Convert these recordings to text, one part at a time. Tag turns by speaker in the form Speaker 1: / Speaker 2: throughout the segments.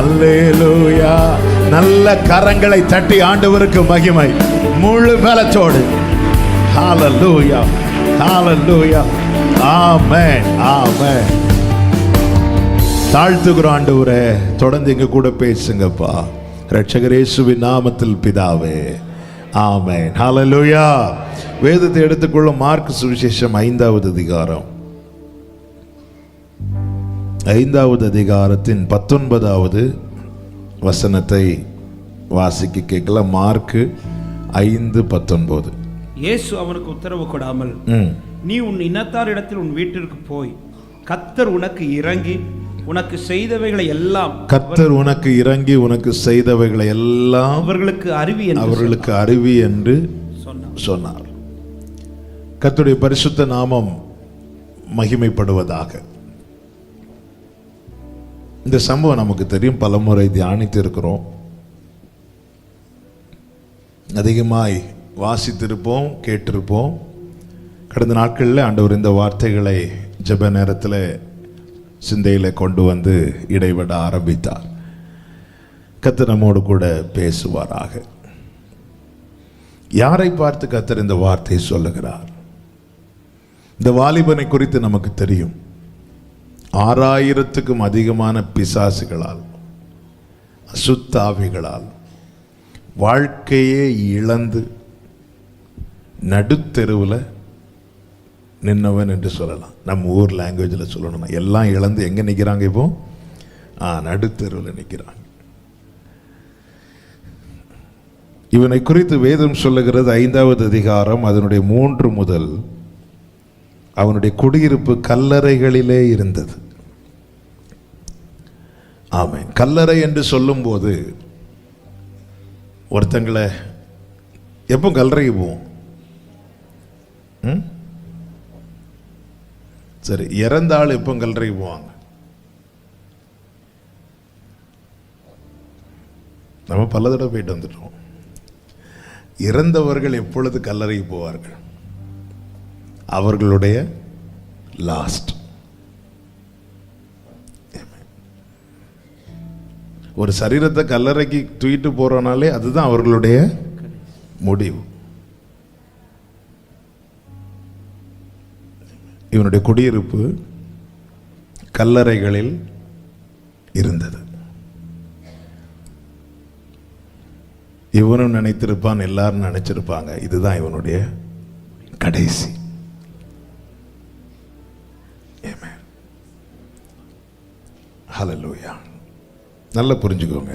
Speaker 1: அல்லேலூயா. நல்ல கரங்களை தட்டி ஆண்டவருக்கு மகிமை முழு பலத்தோடு. ஹalleluya, ஹalleluya, ஆமென், ஆமென். தாழ்த்துகிறோம் ஆண்டவரே, தொடர்ந்து எங்க கூட பேசுங்கப்பா. இரட்சகர் இயேசுவின் நாமத்தில் பிதாவே, ஆமென், ஹalleluya. வேதத்தை எடுத்துக்கொள்ள மார்க் சுவிசேஷம் 5வது அதிகாரம், 5வது அதிகாரத்தின் 19வது வசனத்தை வாசிக்க கேட்கலாம். மார்க் 5:19.
Speaker 2: இயேசு அவனுக்கு உத்தரவு கொடாமல், நீ உன் இனத்தாரிடத்தில் உன் வீட்டிற்கு போய் கர்த்தர் உனக்கு இறங்கி உனக்கு செய்தவைகளை எல்லாம்,
Speaker 1: கர்த்தர் உனக்கு இறங்கி உனக்கு செய்தவைகளை எல்லாம்
Speaker 2: அவர்களுக்கு
Speaker 1: அறிவி என்று சொன்னார். கர்த்தருடைய பரிசுத்த நாமம் மகிமைப்படுவதாக. இந்த சம்பவம் நமக்கு தெரியும், பலமுறை தியானித்து இருக்கிறோம், அதிகமாய் வாசித்திருப்போம், கேட்டிருப்போம். கடந்த நாட்களில் ஆண்டவர் இந்த வார்த்தைகளை ஜெப நேரத்தில் சிந்தையில் கொண்டு வந்து இடைவிட ஆரம்பித்தார். கர்த்தர் நம்மோடு கூட பேசுவாராக. யாரை பார்த்து கர்த்தர் இந்த வார்த்தையை சொல்லுகிறார்? இந்த வாலிபனை குறித்து நமக்கு தெரியும். 6000க்கும் அதிகமான பிசாசுகளால், அசுத்தாவிகளால் வாழ்க்கையே இழந்து நடுத்தெருவில் நின்னவன் என்று சொல்லலாம். நம்ம ஊர் லாங்குவேஜில் சொல்லணும்னா எல்லாம் இழந்து எங்கே நிற்கிறாங்க? இப்போ நடுத்தெருவில் நிற்கிறாங்க. இவனை குறித்து வேதம் சொல்லுகிறது 5வது அதிகாரம் அதனுடைய 3 முதல், அவனுடைய குடியிருப்பு கல்லறைகளிலே இருந்தது. ஆமென். கல்லறை என்று சொல்லும்போது ஒருத்தங்களை எப்போ கல்லறைக்கு போவோம்? சரி, இறந்த ஆள் எப்போ கல்லறைக்கு போவாங்க? நம்ம பல தடவை போயிட்டு வந்துட்டோம். இறந்தவர்கள் எப்பொழுது கல்லறைக்கு போவார்கள்? அவர்களுடைய லாஸ்ட். ஒரு சரீரத்தை கல்லறைக்கு தூக்கிட்டு போறனாலே அதுதான் அவர்களுடைய முடிவு. இவனுடைய குடியிருப்பு கல்லறைகளில் இருந்தது. இவனும் நினைத்திருப்பான், எல்லாரும் நினைச்சிருப்பாங்க இதுதான் இவனுடைய கடைசி. ஹல்லேலூயா. நல்லா புரிஞ்சுக்கோங்க,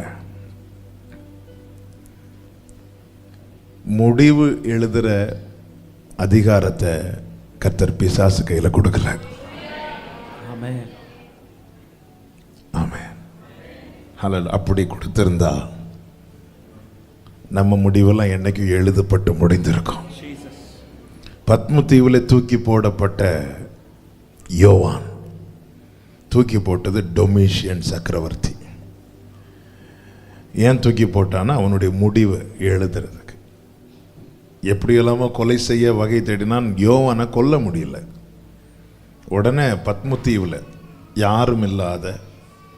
Speaker 1: முடிவு எழுதுற அதிகாரத்தை கர்த்தர் பிசாசு கையில் கொடுக்கல.
Speaker 2: ஆமென்,
Speaker 1: ஆமென், ஹல்லேலூயா. அப்படி கொடுத்திருந்தா நம்ம முடிவெல்லாம் என்னைக்கு எழுதப்பட்டு முடிந்திருக்கும். பத்ம தீவில் தூக்கி போடப்பட்ட யோவான் தூக்கி போட்டது டொமிஷியன் சக்கரவர்த்தி. ஏன் தூக்கி போட்டான்னா அவனுடைய முடிவு எழுதுறதுக்கு. எப்படியெல்லாமோ கொலை செய்ய வகை தேடினான். யோவானை கொல்ல முடியல. உடனே பத்மதீவில், யாரும் இல்லாத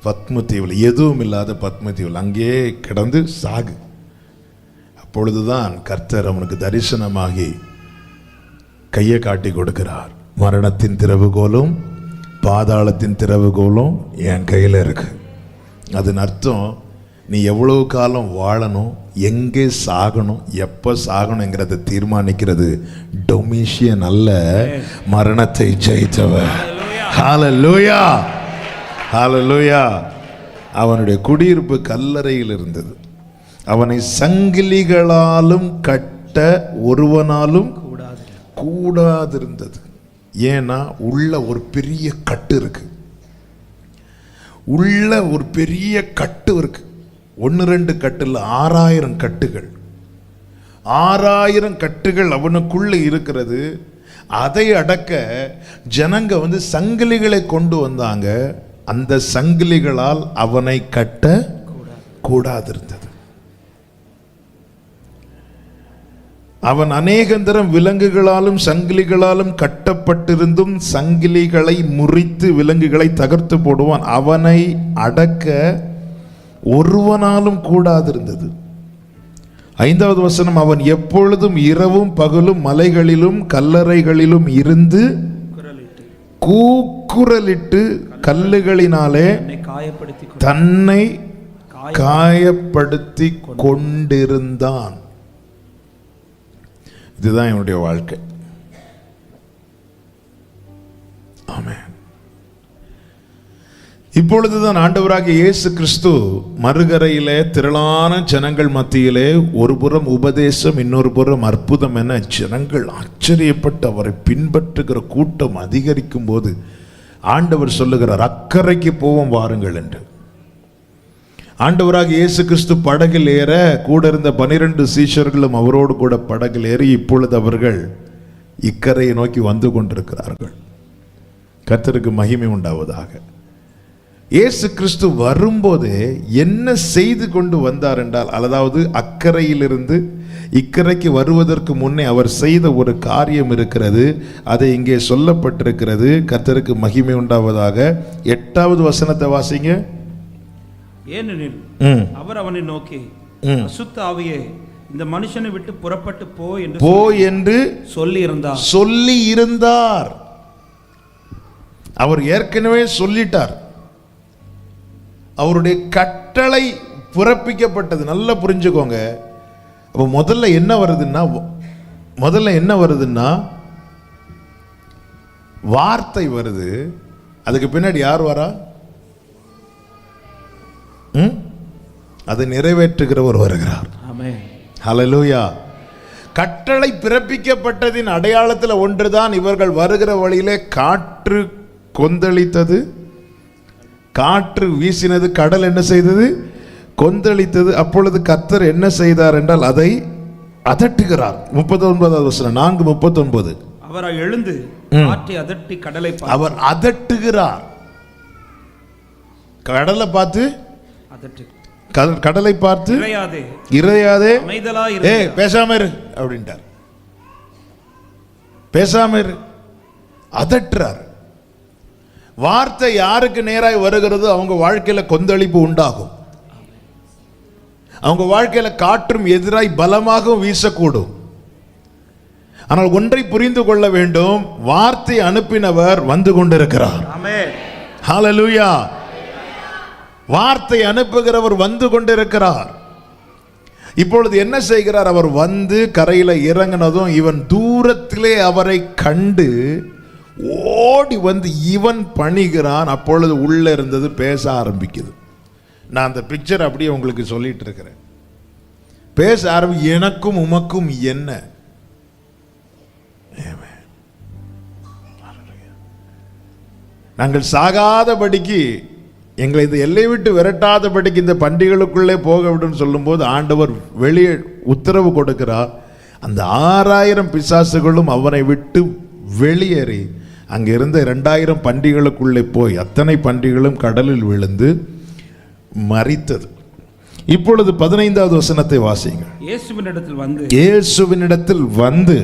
Speaker 1: பத்மதீவில், எதுவும் இல்லாத பத்மதீவில் அங்கேயே கிடந்து சாகு. அப்பொழுதுதான் கர்த்தர் அவனுக்கு தரிசனமாகி கையை காட்டி கொடுக்கிறார். மரணத்தின் திறவுகோலும் பாதாளத்தின் திறவுகோலும் என் கையில் இருக்கு. அதன் அர்த்தம், நீ எவ்வளவு காலம் வாழணும், எங்கே சாகணும், எப்போ சாகணுங்கிறத தீர்மானிக்கிறது டொமிஷியன் அல்ல, மரணத்தை ஜெயித்தவர். ஹல்லேலூயா, ஹல்லேலூயா. அவனுடைய குடியிருப்பு கல்லறையில் இருந்தது. அவனை சங்கிலிகளாலும் கட்ட ஒருவனாலும் கூடாதிருந்தது. ஏன்னா உள்ள ஒரு பெரிய கட்டு இருக்கு. உள்ள ஒரு பெரிய கட்டு இருக்கு. 1-2 கட்டில் 6000 கட்டுகள். 6000 கட்டுகள் அவனுக்குள்ள இருக்கிறது. அதை அடக்க ஜனங்க சங்கிலிகளை கொண்டு வந்தாங்க. அந்த சங்கிலிகளால் அவனை கட்ட கூடாதிருந்தது. அவன் அநேகந்தரம் விலங்குகளாலும் சங்கிலிகளாலும் கட்டப்பட்டிருந்தும் சங்கிலிகளை முறித்து விலங்குகளை தகர்த்து போடுவான். அவனை அடக்க ஒருவனாலும் கூடாதிருந்தது. 5வது வசனம், அவன் எப்பொழுதும் இரவும் பகலும் மலைகளிலும் கல்லறைகளிலும் இருந்து கூக்குரலிட்டு கல்லுகளினாலே தன்னை காயப்படுத்தி கொண்டிருந்தான். இதுதான் என்னுடைய வாழ்க்கை. ஆமென். இப்பொழுதுதான் ஆண்டவராகிய இயேசு கிறிஸ்து மறுகரையிலே திரளான ஜனங்கள் மத்தியிலே ஒரு புறம் உபதேசம், இன்னொரு புறம் அற்புதம் என ஜனங்கள் ஆச்சரியப்பட்டு அவரை பின்பற்றுகிற கூட்டம் அதிகரிக்கும் போது ஆண்டவர் சொல்லுகிறார், அக்கறைக்கு போவோம் வாருங்கள் என்று. ஆண்டவராகிய இயேசு கிறிஸ்து படகில் ஏற கூட இருந்த 12 சீஷர்களும் அவரோடு கூட படகில் ஏறி இப்பொழுது அவர்கள் இக்கரையை நோக்கி வந்து கொண்டிருக்கிறார்கள். கர்த்தருக்கு மகிமை உண்டாவதாக. இயேசு கிறிஸ்து வரும்போது என்ன செய்து கொண்டு வந்தார் என்றால், அதாவது அக்கறையிலிருந்து இக்கரைக்கு வருவதற்கு முன்னே அவர் செய்த ஒரு காரியம் இருக்கிறது. அதை இங்கே சொல்லப்பட்டிருக்கிறது. கர்த்தருக்கு மகிமை உண்டாவதாக. 8வது வசனத்தை வாசிங்க.
Speaker 2: ஏனெனில் அவர் அவனை நோக்கி, அசுத்த ஆவியே, இந்த மனுஷனை விட்டு புறப்பட்டு போ என்று சொல்லி இருந்தார். அவர் ஏற்கனவே சொல்லிட்டார். அவருடைய கட்டளை பிறப்பிக்கப்பட்டது. நல்லா புரிஞ்சுக்கோங்க. அப்போ முதல்ல என்ன வருதுன்னா வார்த்தை வருது. அதுக்கு பின்னாடி யார் வரா? அதை நிறைவேற்றுகிறவர் வருகிறார். ஆமென்.
Speaker 1: ஹல்லேலூயா. கட்டளை பிறப்பிக்கப்பட்டதின் அடையாளத்தில் ஒன்றுதான் இவர்கள் வருகிற வழியிலே காற்று கொந்தளித்தது, காற்று வீசினது, கடல் என்ன செய்தது? கொந்தளித்தது. அப்பொழுது கர்த்தர் என்ன செய்தார் என்றால் அதை அதட்டுகிறார். 39வது வசனம், 4:39.
Speaker 2: அவர் எழுந்து காற்றை அதட்டி கடலை
Speaker 1: அவர் அதட்டுகிறார். கடலை பார்த்து கடலை பார்த்து இறையாதே, பேசாம இரு அப்படின்ட்டார். பேசாம இரு, அதட்டுறார். வார்த்தை யாருக்கு நேராய் வருகிறதோ அவங்க வாழ்க்கையில கொந்தளிப்பு உண்டாகும். அவங்க வாழ்க்கையில காற்றும் எதிராய் பலமாக வீசக்கூடும். ஆனால் ஒன்றை புரிந்து கொள்ள வேண்டும், வார்த்தை அனுப்பினவர் வந்து கொண்டிருக்கிறார். ஹல்லேலூயா. வார்த்தை அனுப்புகிறவர் வந்து கொண்டிருக்கிறார். இப்பொழுது என்ன செய்கிறார்? அவர் வந்து கரையில இறங்கினதும் இவன் தூரத்திலே அவரை கண்டு ஓடி வந்து இவன் பணிகிறான். அப்பொழுது உள்ள இருந்தது பேச ஆரம்பிக்குது. நான் அந்த பிக்சர் அப்படியே உங்களுக்கு சொல்லிட்டு இருக்கிறேன். பேச எனக்கும் உமக்கும் என்ன? நாங்கள் சாகாதபடிக்கு, எங்களை இந்த எல்லை விட்டு விரட்டாதபடிக்கு இந்த பண்டிகளுக்குள்ளே போக விடுன்னு சொல்லும்போது ஆண்டவர் வெளியே உத்தரவு கொடுக்கிறார். அந்த 6000 பிசாசுகளும் அவனை விட்டு வெளியேறி அங்கே இருந்த 2000 பண்டிகளுக்குள்ளே போய் அத்தனை பண்டிகளும் கடலில் விழுந்து மரித்தது. இப்பொழுது 15வது வசனத்தை வாசியுங்கள். இயேசுவினிடத்தில் வந்து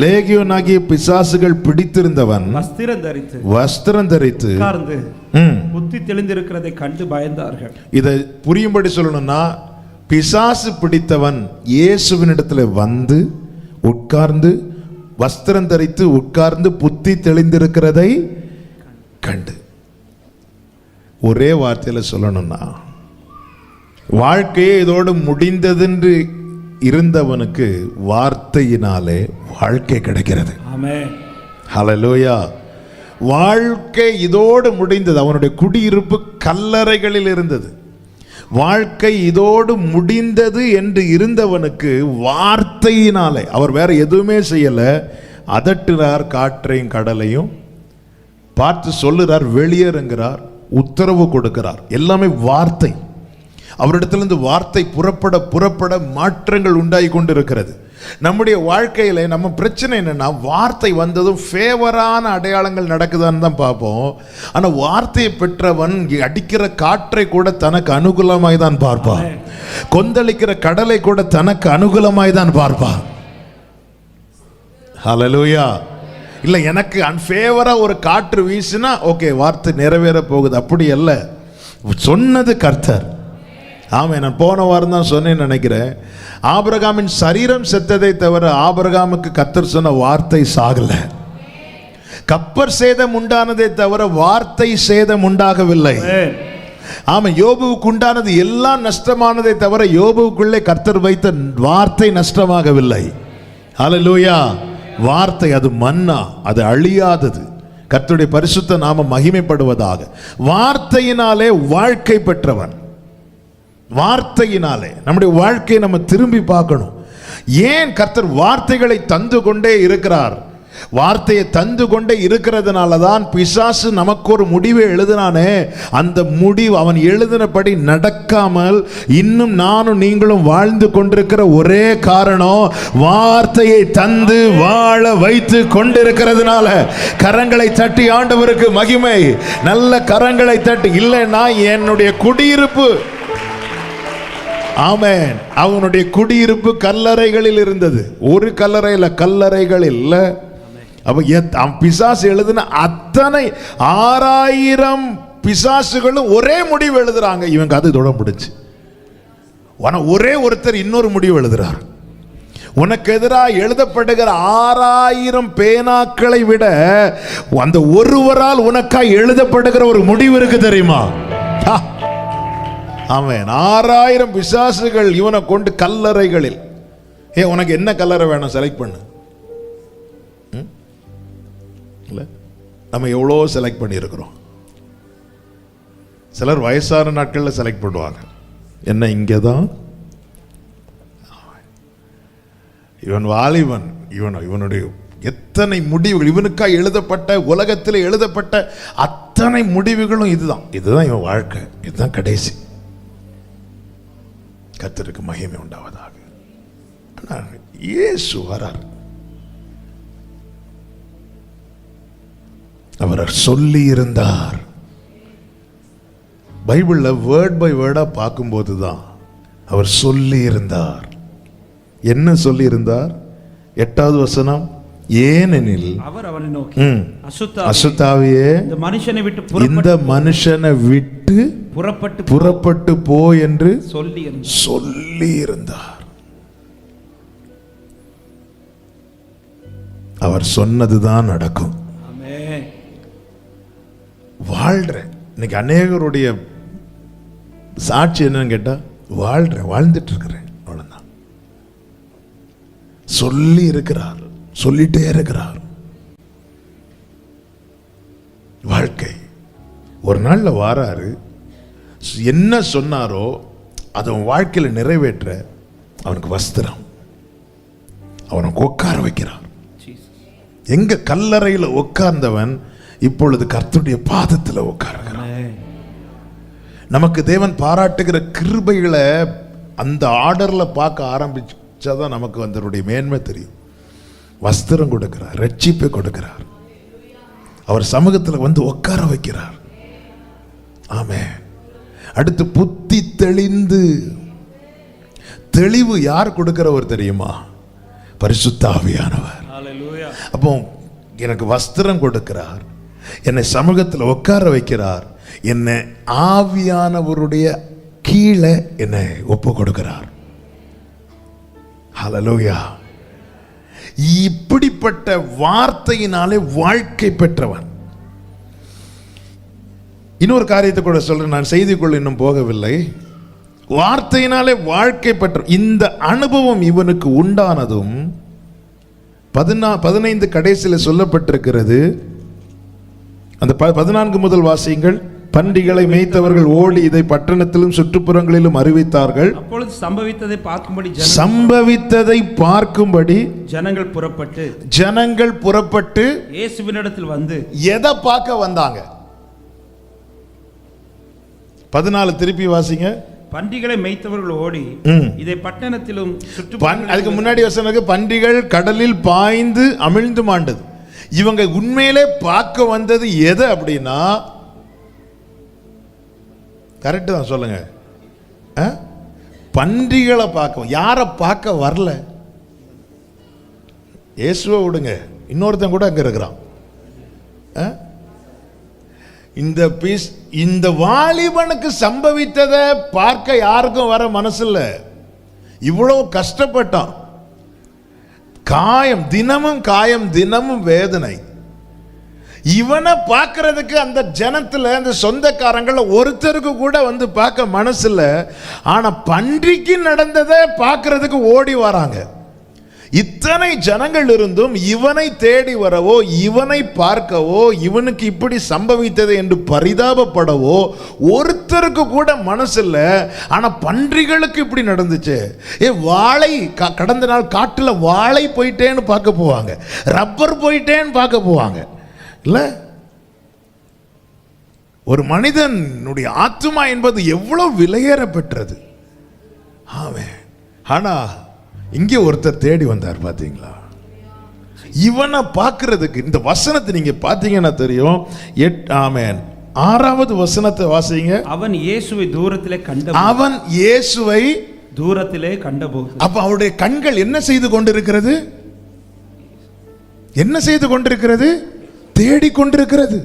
Speaker 1: லேகியோனாகிய பிசாசுகள் பிடித்திருந்தவன் வஸ்திரம் தரித்து
Speaker 2: புத்தி தெளிந்திருக்கிறதை கண்டு பயந்தார்கள்.
Speaker 1: இதை புரியும்படி சொல்லணும்னா, பிசாசு பிடித்தவன் இயேசுவினிடத்தில் வந்து உட்கார்ந்து வஸ்திரம் தரித்து உட்கார்ந்து புத்தி தெளிந்திருக்கிறதை கண்டு. ஒரே வார்த்தையில் சொல்லணும்னா, வாழ்க்கையே இதோடு முடிந்ததென்று இருந்தவனுக்கு வார்த்தையினாலே வாழ்க்கை கிடைக்கிறது.
Speaker 2: ஆமென்.
Speaker 1: ஹல்லேலூயா. வாழ்க்கை இதோடு முடிந்தது. அவனுடைய குடியிருப்பு கல்லறைகளில் இருந்தது. வாழ்க்கை இதோடு முடிந்தது என்று இருந்தவனுக்கு வார்த்தையினாலே, அவர் வேற எதுவுமே செய்யல, அதட்டுறார். காற்றையும் கடலையும் பார்த்து சொல்லுறார், வெளியேறுங்கிறார், உத்தரவு கொடுக்கிறார். எல்லாமே வார்த்தை. அவரிடத்திலிருந்து வார்த்தை புறப்பட மாற்றங்கள் உண்டாகி கொண்டிருக்கிறது. நம்முடைய வாழ்க்கையில நம்ம பிரச்சனை என்னன்னா, வார்த்தை வந்ததும் ஃபேவரான அடையாளங்கள் நடக்குதான்னு தான் பார்ப்போம். ஆனா வார்த்தையை பெற்றவன் அடிக்கிற காற்றை கூட தனக்கு அனுகூலமாய் தான் பார்ப்பான். கொந்தளிக்கிற கடலை கூட தனக்கு அனுகூலமாய் தான் பார்ப்பான். ஹல்லேலூயா. இல்லை, எனக்கு அன்ஃபேவரா ஒரு காற்று வீசினா ஓகே, வார்த்தை நிறைவேற போகுது. அப்படி அல்ல. சொன்னது கர்த்தர். ஆமென். நான் போன வாரம் தான் சொன்னேன்னு நினைக்கிறேன். ஆபிரகாமின் சரீரம் செத்ததை தவிர ஆபிரகாமுக்கு கர்த்தர் சொன்ன வார்த்தை சாகல. கப்பர் சேதம் உண்டானதை தவிர வார்த்தை சேதம் உண்டாகவில்லை. ஆமா, யோபுவுக்கு உண்டானது எல்லாம் நஷ்டமானதை தவிர யோபுவுக்குள்ளே கர்த்தர் வைத்த வார்த்தை நஷ்டமாகவில்லை. ஹல்லேலூயா. வார்த்தை அது மன்னா, அது அழியாதது. கர்த்தருடைய பரிசுத்த நாமம் மகிமைப்படுவதாக. வார்த்தையினாலே வாழ்க்கை பெற்றவன். வார்த்தையினாலே நம்முடைய வாழ்க்கையை நம்ம திரும்பி பார்க்கணும். ஏன் கர்த்தர் வார்த்தைகளை தந்து கொண்டே இருக்கிறார்? வார்த்தையை தந்து கொண்டே இருக்கிறதுனால தான் பிசாசு நமக்கு ஒரு முடிவை எழுதினானே, அந்த முடிவு அவன் எழுதினபடி நடக்காமல் இன்னும் நானும் நீங்களும் வாழ்ந்து கொண்டிருக்கிற ஒரே காரணம் வார்த்தையை தந்து வாழ வைத்து கொண்டிருக்கிறதுனால. கரங்களை தட்டி ஆண்டவருக்கு மகிமை. நல்ல கரங்களை தட்டி. இல்லைன்னா என்னுடைய குடியிருப்பு, ஆமென், அவனுடைய குடியிருப்பு கல்லறைகளில் இருந்தது. ஒரு கல்லறையில், கல்லறைகளில். அப்ப பிசாசு எழுதுன அத்தனை 6000 பிசாசுகளும் ஒரே முடிவு எழுதுறாங்க. இவங்க அது தொட முடிச்சு. ஒரே ஒருத்தர் இன்னொரு முடிவு எழுதுறார். உனக்கு எதிராக எழுதப்படுகிற 6000 பேனாக்களை விட அந்த ஒருவரால் உனக்காய் எழுதப்படுகிற ஒரு முடிவு இருக்கு, தெரியுமா? ஆமென். 6000 பிசாசுகள் இவனை கொண்டு கல்லறைகளில். உனக்கு என்ன கல்லறை வேணும் செலக்ட் பண்ணு. நம்ம எவ்வளோ செலக்ட் பண்ணியிருக்கிறோம். சிலர் வயசான நாட்களில் செலக்ட் பண்ணுவாங்க. என்ன இங்கே தான் இவன் வாலிபன், இவனுடைய எத்தனை முடிவுகள், இவனுக்காக எழுதப்பட்ட, உலகத்தில் எழுதப்பட்ட அத்தனை முடிவுகளும் இதுதான் இவன் வாழ்க்கை, இதுதான் கடைசி. கர்த்தருக்கு மகிமை உண்டாவதாக. இயேசு வரார். அவர் சொல்லி இருந்தார். பைபிள்ல வேர்ட் பை வேர்டா பார்க்கும்போது தான் அவர் சொல்லி இருந்தார். என்ன சொல்லி இருந்தார்? 8வது வசனம், ஏனெனில்
Speaker 2: அவர் அவனை நோக்கி
Speaker 1: அசுத்தாவியே இந்த மனுஷனை விட்டு புறப்பட்டு போ என்று சொல்லி இருந்தார். அவர் சொன்னதுதான் நடக்கும். வாழ்றேன். இன்னைக்கு அநேகருடைய சாட்சி என்னன்னு கேட்டா, வாழ்ந்துட்டு இருக்கிறேன், அவ்வளவுதான். சொல்லி இருக்கிறார், சொல்லிட்டே இருக்கிறார். வாழ்க்கை ஒரு நாள்ல வாராரு. என்ன சொன்னாரோ அதை அவன் வாழ்க்கையில நிறைவேற்ற அவனுக்கு வஸ்திரம், அவனுக்கு உட்கார வைக்கிறார். எங்க கல்லறையில் உட்கார்ந்தவன் இப்பொழுது கர்த்தருடைய பாதத்தில் உட்காருகிறான். நமக்கு தேவன் பாராட்டுகிற கிருபைகளை அந்த ஆர்டர்ல பார்க்க ஆரம்பிச்சாதான் நமக்கு அதனுடைய மேன்மை தெரியும். வஸ்திரம் கொடுக்கிறார், ரட்சிப்பை கொடுக்கிறார், அவர் சமூகத்தில் வந்து உட்கார வைக்கிறார். ஆமென். அடுத்து புத்தி தெளிந்து. தெளிவு யார் கொடுக்கிறவர் தெரியுமா? பரிசுத்த ஆவியானவர். அப்போ எனக்கு வஸ்திரம் கொடுக்கிறார், என்னை சமூகத்தில் உட்கார வைக்கிறார், என்னை ஆவியானவருடைய கீழே என்னை ஒப்பு கொடுக்கிறார். ஹல்லேலூயா. இப்படிப்பட்ட வார்த்தையினாலே வாழ்க்கை பெற்றவன். இன்னொரு காரியத்தை கூட சொல்றேன், நான் செய்திக்குள் இன்னும் போகவில்லை. வார்த்தையினாலே வாழ்க்கை பெற்ற இந்த அனுபவம் இவனுக்கு உண்டானதும் 15 கடைசியில் சொல்லப்பட்டிருக்கிறது. அந்த 14 முதல் வாசியுங்கள். பன்றிகளை மேய்த்தவர்கள் ஓடி இதை பட்டணத்திலும் சுற்றுப்புறங்களிலும் அறிவித்தார்கள்.
Speaker 2: அப்பொழுது சம்பவித்ததை பார்க்கும்படி ஜனங்கள் புறப்பட்டு இயேசுவினிடத்தில் வந்து
Speaker 1: எதை பார்க்க வந்தாங்க? 14 திருப்பி வாசிங்க.
Speaker 2: பன்றிகளை மேய்த்தவர்கள் ஓடி இதை பட்டணத்திலும்
Speaker 1: அதுக்கு முன்னாடி வசனத்துக்கு பன்றிகள் கடலில் பாய்ந்து அமிழ்ந்து மாண்டது. இவங்க உண்மையிலே பார்க்க வந்தது எது அப்படின்னா, கரெக்ட் தான் சொல்லுங்க, பன்றிகளை பார்க்க. யாரை பார்க்க வரல? இயேசுவை விடுங்க, இன்னொருத்தன் கூட அங்க இருக்கிறான். இந்த வாலிபனுக்கு சம்பவித்ததை பார்க்க யாருக்கும் வர மனசு இல்ல. இவ்வளவு கஷ்டப்பட்டான், காயம் தினமும் காயம் தினமும் வேதனை. இவனை பார்க்கறதுக்கு அந்த ஜனத்துல அந்த சொந்தக்காரங்கள ஒருத்தருக்கு கூட வந்து பார்க்க மனசு இல்ல. ஆனா பன்றிக்கு நடந்ததை பார்க்கறதுக்கு ஓடி வராங்க. இத்தனை ஜனங்கள் இருந்தும் இவனை தேடி வரவோ, இவனை பார்க்கவோ, இவனுக்கு இப்படி சம்பவித்தது என்று பரிதாபப்படவோ ஒருத்தருக்கு கூட மனசு இல்லை. ஆனா பன்றிகளுக்கு இப்படி நடந்துச்சு. வாழை கடந்த நாள் காட்டுல வாழை போயிட்டேன்னு பார்க்க போவாங்க, ரப்பர் போயிட்டேன்னு பார்க்க போவாங்க இல்ல. ஒரு மனிதனுடைய ஆத்துமா என்பது எவ்வளவு விலையேற பெற்றது. ஆனா இங்கே ஒருத்தர் தேடி வந்தார் பாத்தீங்களா. இவனை பார்க்கிறதுக்கு இந்த வசனத்தை நீங்க பாத்தீங்கன்னா தெரியும். ஆமென். 6வது வசனத்தை வாசிங்க.
Speaker 2: அவன் இயேசுவை தூரத்திலே கண்டபோது. அப்ப அவருடைய கண்கள் என்ன செய்து கொண்டிருக்கிறது?
Speaker 1: என்ன செய்து கொண்டிருக்கிறது? தேடிக்கொண்டிருக்கிறது,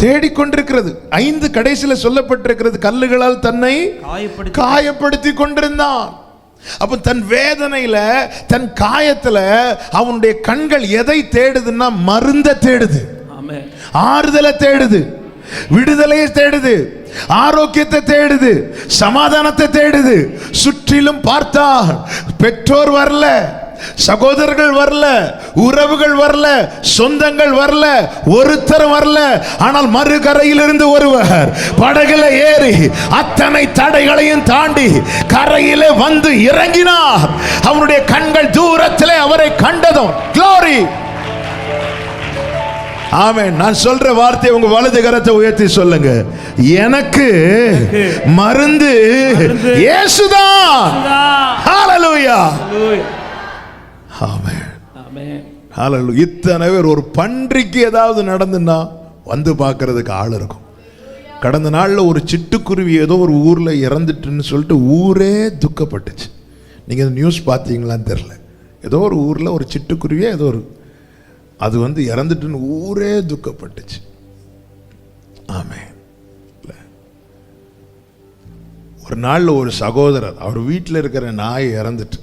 Speaker 1: தேடிக்கொண்டிருக்கிறது. 5 கடைசியில் சொல்லப்பட்டிருக்கிறது, கல்லுகளால் தன்னை காயப்படுத்தி கொண்டிருந்தான். அப்ப தன் வேதனையில, தன் காயத்துல அவனுடைய கண்கள் எதை தேடுதுன்னா மருந்த தேடுது, ஆறுதலை தேடுது, விடுதலையை தேடுது, ஆரோக்கியத்தை தேடுது, சமாதானத்தை தேடுது. சுற்றிலும் பார்த்தால் பெற்றோர் வரல, சகோதரர்கள் வரல, உறவுகள் வரல, சொந்தங்கள் வரல, ஒருத்தர் வரல. ஆனால் மறுகரையில் இருந்து ஒருவர் படகுல ஏறி அத்தனை தடைகளையும் தாண்டி கரையிலே வந்து இறங்கினார். அவருடைய கண்கள் தூரத்திலே அவரை கண்டதும் க்ளோரி. ஆமென். நான் சொல்ற வார்த்தை உங்க வலது கரத்தை உயர்த்தி சொல்லுங்க, எனக்கு மருந்து இயேசுதான். ஹalleluya. ஆமென். ஆமென். ஹalleluya. இத்தனை பேர் ஒரு பன்றிக்கு ஏதாவது நடந்துன்னா வந்து பார்க்கிறதுக்கு ஆள் இருக்கும். கடந்த நாள்ல ஒரு சிட்டுக்குருவி ஏதோ ஒரு ஊர்ல இறந்துட்டுன்னு சொல்லிட்டு ஊரே துக்கப்பட்டுச்சு. நீங்க நியூஸ் பார்த்தீங்களான்னு தெரியல. ஏதோ ஒரு ஊர்ல ஒரு சிட்டுக்குருவியே ஏதோ ஒரு அது வந்து இறந்துட்டுன்னு ஊரே துக்கப்பட்டுச்சு. ஆமென். ஒரு நாள்ல ஒரு சகோதரர் அவர் வீட்டில் இருக்கிற நாய் இறந்துட்டு,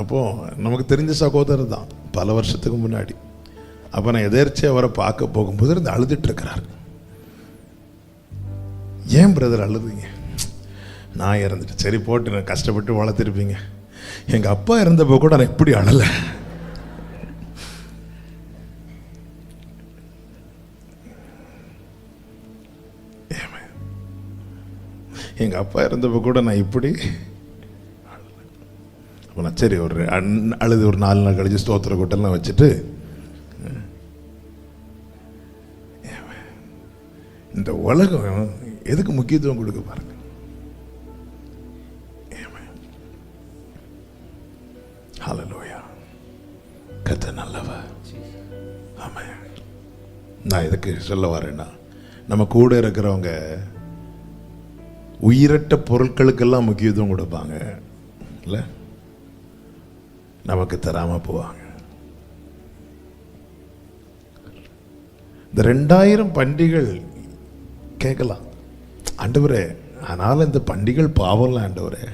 Speaker 1: அப்போ நமக்கு தெரிஞ்ச சகோதரர் தான், பல வருஷத்துக்கு முன்னாடி. அப்போ நான் எதேர்ச்சி அவரை பார்க்க போகும்போது இருந்து அழுதுட்டு இருக்கிறார். ஏன் பிரதர் அழுதுங்க? நான் இறந்துட்டு. சரி போட்டு, நான் கஷ்டப்பட்டு வளர்த்துருப்பீங்க. எங்க அப்பா இறந்தப்போ கூட நான் இப்படி அழலை. எங்க அப்பா இறந்தப்போ கூட நான் இப்படி சரி ஒரு அழுது ஒரு 4 நாள் கழிச்சு ஸ்தோத்திர கூட்டெல்லாம் வச்சுட்டு, இந்த உலகம் எதுக்கு முக்கியத்துவம் கொடுக்க பாருங்க. ஹல்லேலூயா. கர்த்தர் நல்லவர். ஆமென். நான் எதுக்கு சொல்ல வரேன்னா, நம்ம கூட இருக்கிறவங்க உயிரற்ற பொருட்களுக்கெல்லாம் முக்கியத்துவம் கொடுப்பாங்க இல்லை, நமக்கு தராம போவாங்க. இந்த 2000 பண்டிகள் கேட்கலாம், ஆண்டவரே ஆனால் இந்த பண்டிகள் பாவம்ல ஆண்டவரே.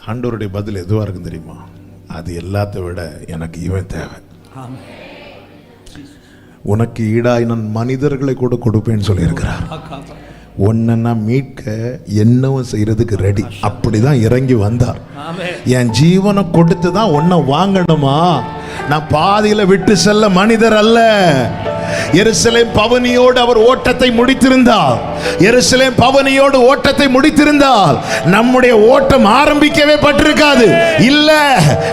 Speaker 1: ஆண்டவருடைய பதில் எதுவா இருக்கு தெரியுமா? அது எல்லாத்தை விட எனக்கு இவன் தேவை. உனக்கு ஈடாய் நான் மனிதர்களை கூட கொடுப்பேன்னு சொல்லியிருக்கிறார். உன்னை நான் மீட்க என்னவும் செய்யறதுக்கு ரெடி. அப்படிதான் இறங்கி வந்தார். என் ஜீவனை கொடுத்து தான் உன்னை வாங்கணுமா? நான் பாதியில விட்டு செல்ல மனிதர் அல்ல. எருசலேம் பவனியோடு அவர் ஓட்டத்தை முடித்திருந்தார். எருசலேம் பவனியோடு ஓட்டத்தை முடித்திருந்தால் நம்முடைய ஓட்டம் ஆரம்பிக்கவே பட்டிருக்காது. இல்ல,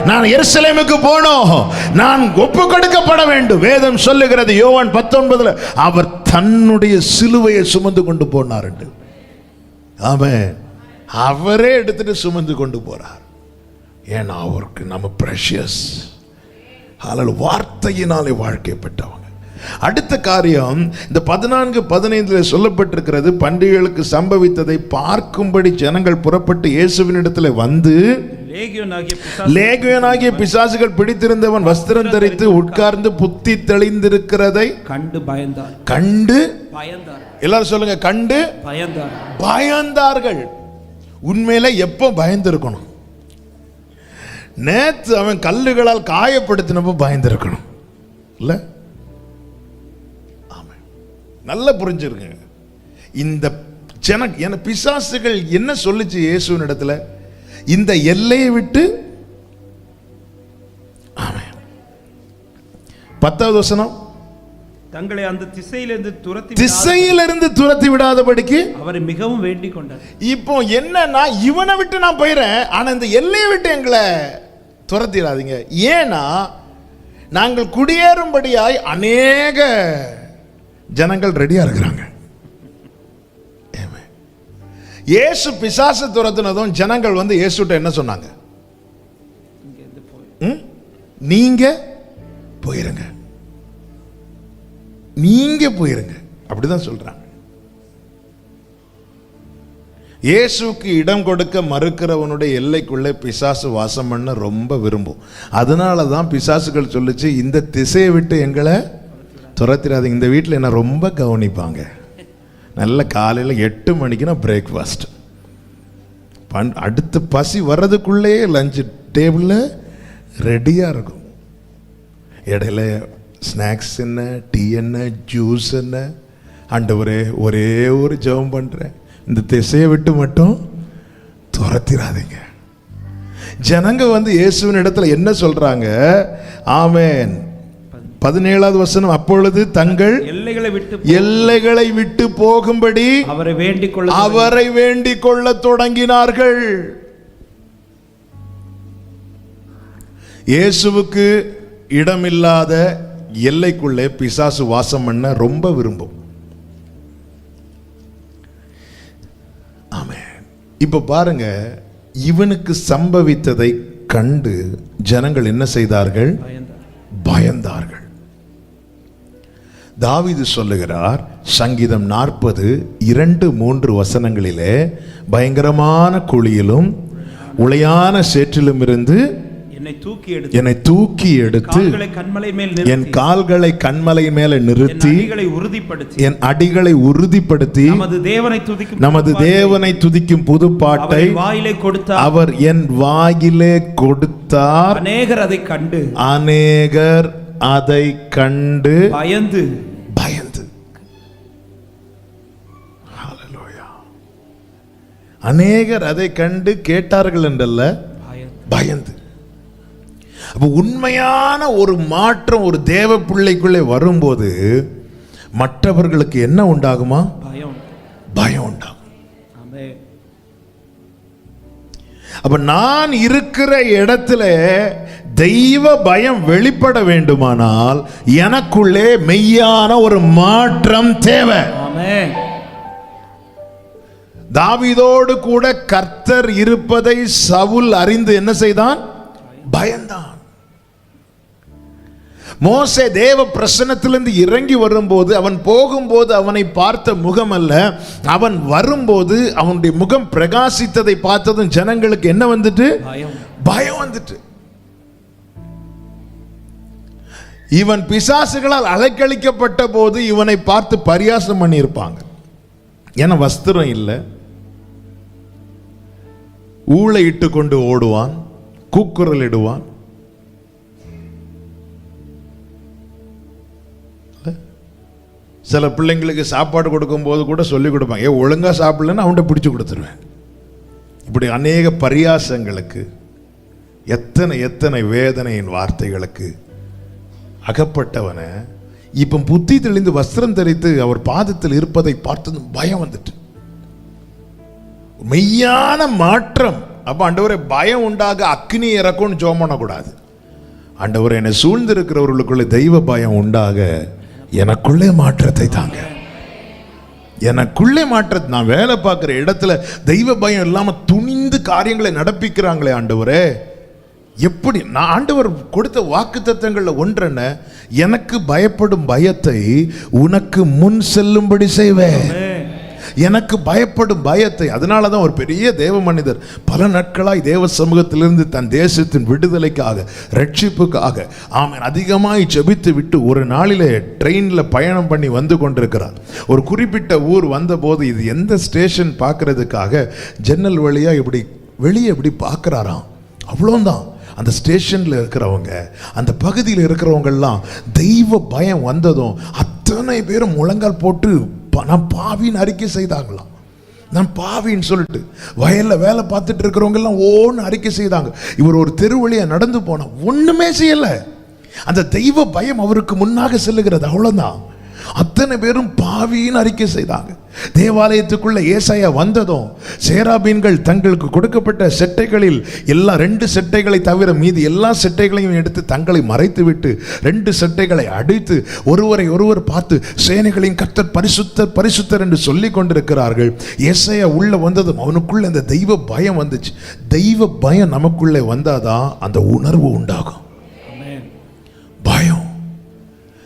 Speaker 1: நான் எருசலேமுக்கு போனோம், நான் ஒப்பு கொடுக்கப்பட வேண்டும். வேதம் சொல்லுகிறது யோவான் 19 அவர் தன்னுடைய சிலுவையை சுமந்து கொண்டு போனார். ஆமென். அவரே எடுத்துட்டு சுமந்து கொண்டு போறார். ஏன்னா அவருக்கு நம்ம பிரஷியஸ். வார்த்தையினாலே வாழ்க்கைப்பட்டவங்க. அடுத்த காரியம், இந்த 14:15 சொல்லப்பட்டிருக்கிறது, பண்டிகைகளுக்கு சம்பவித்ததை பார்க்கும்படி ஜனங்கள் புறப்பட்டு இயேசுவினிடத்தில் வந்து லேகியோனாகிய பிசாசுகள் பிடித்திருந்தவன் வஸ்திரம் தரித்து உட்கார்ந்து புத்தி தெளிந்திருக்கிறதை
Speaker 2: கண்டு பயந்தார்.
Speaker 1: கண்டு
Speaker 2: பயந்தார்.
Speaker 1: எல்லாரும் சொல்லுங்க, கண்டு
Speaker 2: பயந்தார்.
Speaker 1: பயந்தார்கள். உண்மையில எப்போ பயந்திருக்கணும்? நேத்து அவன் கல்லுகளால் காயப்படுத்தினப்ப பயந்திருக்கணும் இல்ல? ஆமா, நல்லா புரிஞ்சிருங்க. இந்த பிசாசுகள் என்ன சொல்லுச்சு இயேசுவின் இடத்துல? இந்த எல்லையை விட்டு 10வது வசனம்,
Speaker 2: தங்களை அந்த
Speaker 1: திசையிலிருந்து துரத்தி விடாதபடிக்கு
Speaker 2: அவரை மிகவும் வேண்டிக் கொண்டார். இப்போ
Speaker 1: என்னன்னா, இவனை விட்டு நான் போயிறேன், ஆனா இந்த எல்லையை விட்டு எங்களை துரத்திடாதீங்க. ஏன்னா நாங்கள் குடியேறும்படியாய் அநேக ஜனங்கள் ரெடியா இருக்கிறாங்க. இயேசு பிசாசு துரத்தினதும் ஜனங்கள் வந்து இயேசுட்ட என்ன சொன்னாங்க? நீங்க போயிருங்க, நீங்க போயிருங்க, அப்படிதான் சொல்றாங்க. இயேசுக்கு இடம் கொடுக்க மறுக்கிறவனுடைய எல்லைக்குள்ளே பிசாசு வாசம் பண்ண ரொம்ப விரும்பும். அதனால தான் பிசாசுகள் சொல்லுச்சு, இந்த திசையை விட்டு எங்களை துரத்திடாதீங்க. இந்த வீட்டில் என்ன ரொம்ப கவனிப்பாங்க. நல்ல காலையில் 8 மணிக்குனா பிரேக்ஃபாஸ்ட், அடுத்து பசி வர்றதுக்குள்ளே லஞ்சு டேபிளில் ரெடியாக இருக்கும். இடையில ஸ்நாக்ஸ் என்ன, டீ என்ன, ஜூஸ் என்ன. ஆண்டவரே ஒரே ஒரு ஜெபம் பண்ணுறேன், இந்த திசையை விட்டு மட்டும் துரத்திடாதீங்க. ஜனங்க வந்து இயேசுவின் இடத்துல என்ன சொல்றாங்க? ஆமென். 17வது வசனம், அப்பொழுது தங்கள் எல்லைகளை விட்டு போகும்படி அவரை வேண்டிக் கொள்ள தொடங்கினார்கள். இயேசுவுக்கு இடமில்லாத எல்லைக்குள்ளே பிசாசு வாசம் பண்ண ரொம்ப விரும்பும். ஆமென். இப்ப பாருங்க, இவனுக்கு சம்பவித்ததை கண்டு ஜனங்கள் என்ன செய்தார்கள்? பயந்தார்கள். தாவீது சொல்லுகிறார், சங்கீதம் 40:2-3 வசனங்களிலே, பயங்கரமான குழியிலும் உளையான சேற்றிலும் இருந்து என்னை தூக்கி எடுத்து என் கால்களை கன்மலை மேலே நிறுத்தி என் அடிகளை உறுதிப்படுத்தி நமது தேவனை துதிக்கும் புது பாட்டை அவர் என் வாயிலே கொடுத்தார். அநேகர் அதை கண்டு பயந்து அநேகர் அதை கண்டு கேட்டார்கள் என்றல்ல, பயந்து. அப்ப உண்மையான ஒரு மாற்றம் ஒரு தேவ பிள்ளைக்குள்ளே வரும்போது மற்றவர்களுக்கு என்ன உண்டாகுமா? பயம் உண்டாகும். அப்ப நான் இருக்கிற இடத்துல தெய்வ பயம் வெளிப்பட வேண்டுமானால் எனக்குள்ளே மெய்யான ஒரு மாற்றம் தேவை. தாவீதோடு கூட கர்த்தர் இருப்பதை சவுல் அறிந்து என்ன செய்தான்? பயந்தான். மோசே தேவ பிரசன்னத்திலிருந்து இறங்கி வரும்போது, அவன் போகும்போது அவனை பார்த்த முகம் அல்ல, அவன் வரும்போது அவனுடைய முகம் பிரகாசித்ததை பார்த்ததும் ஜனங்களுக்கு என்ன வந்துட்டு? பயம் வந்துட்டு. இவன் பிசாசுகளால் அலைக்கழிக்கப்பட்ட போது இவனை பார்த்து பரியாசம் பண்ணி இருப்பாங்க. ஏன்னா வஸ்திரம் இல்லை, ஊளை இட்டு கொண்டு ஓடுவான், கூக்குரல் இடுவான். சில பிள்ளைங்களுக்கு சாப்பாடு கொடுக்கும் போது கூட சொல்லி கொடுப்பாங்க, ஒழுங்கா சாப்பிடலன்னு அவன்கிட்ட பிடிச்சு கொடுத்துருவேன். இப்படி அநேக பரியாசங்களுக்கு, எத்தனை எத்தனை வேதனையின் வார்த்தைகளுக்கு அகப்பட்டவனை இப்ப புத்தி தெளிந்து வஸ்திரம் தரித்து அவர் பாதத்தில் இருப்பதை பார்த்து பயம் வந்துட்டு, மெய்யான மாற்றம். அப்ப ஆண்டவரே பயம் உண்டாக அக்னி இறக்கும்னு ஜெபம் பண்ணக்கூடாது. ஆண்டவரே என்னை சூழ்ந்திருக்கிறவர்களுக்குள்ள தெய்வ பயம் உண்டாக எனக்குள்ளே மாற்றத்தை தாங்க, எனக்குள்ளே மாற்றத்தை. நான் வேலை பார்க்கிற இடத்துல தெய்வ பயம் இல்லாம துணிந்து காரியங்களை நடப்பிக்கிறாங்களே ஆண்டவரே, எப்படி? நான் ஆண்டவர் கொடுத்த வாக்குத்தத்தங்கள்ல ஒன்றென்ன, எனக்கு பயப்படும் பயத்தை உனக்கு முன் செல்லும்படி செய்வேன். எனக்கு பயப்படும் பயத்தை. அதனால தான் ஒரு பெரிய தேவ மனிதர் பல நாட்களாய் தேவ சமூகத்திலிருந்து தன் தேசத்தின் விடுதலைக்காக, ரட்சிப்புக்காக ஆமென் அதிகமாய் ஜெபித்து விட்டு ஒரு நாளிலே ட்ரெயினில் பயணம் பண்ணி வந்து கொண்டிருக்கிறார். ஒரு குறிப்பிட்ட ஊர் வந்தபோது இது எந்த ஸ்டேஷன் பார்க்கறதுக்காக ஜன்னல் வழியாக இப்படி வெளியே இப்படி பார்க்குறாராம். அவ்வளோதான். அந்த ஸ்டேஷனில் இருக்கிறவங்க, அந்த பகுதியில் இருக்கிறவங்கெல்லாம் தெய்வ பயம் வந்ததும் அத்தனை பேரும் முழங்கால் போட்டு நான் பாவின்னு அறிக்கை செய்தாங்களாம். நான் பாவின்னு சொல்லிட்டு வயலில் வேலை பார்த்துட்டு இருக்கிறவங்க எல்லாம் ஓன்னு அறிக்கை செய்தாங்க. இவர் ஒரு தெருவழியை நடந்து போன ஒன்றுமே செய்யலை. அந்த தெய்வ பயம் அவருக்கு முன்னாக செல்லுகிறது. அவ்வளோதான். அத்தனை பேரும் பாவின்னு அறிக்கை செய்தாங்க. தேவாலயத்துக்குள்ள ஏசாயா வந்ததும் சேராபீன்கள் தங்களுக்கு கொடுக்கப்பட்ட செட்டைகளில் எல்லா 2 செட்டைகளை தவிர மீதி எல்லா செட்டைகளையும் எடுத்து தங்களை மறைத்து விட்டு 2 செட்டைகளை அடித்து ஒருவரை ஒருவர் பார்த்து சேனைகளின் கர்த்தர் பரிசுத்தர் பரிசுத்தர் என்று சொல்லி கொண்டிருக்கிறார்கள். ஏசாயா உள்ள வந்ததும் அவனுக்குள்ள இந்த தெய்வ பயம் வந்துச்சு. தெய்வ பயம் நமக்குள்ளே வந்தாதான் அந்த உணர்வு உண்டாகும். பயம்.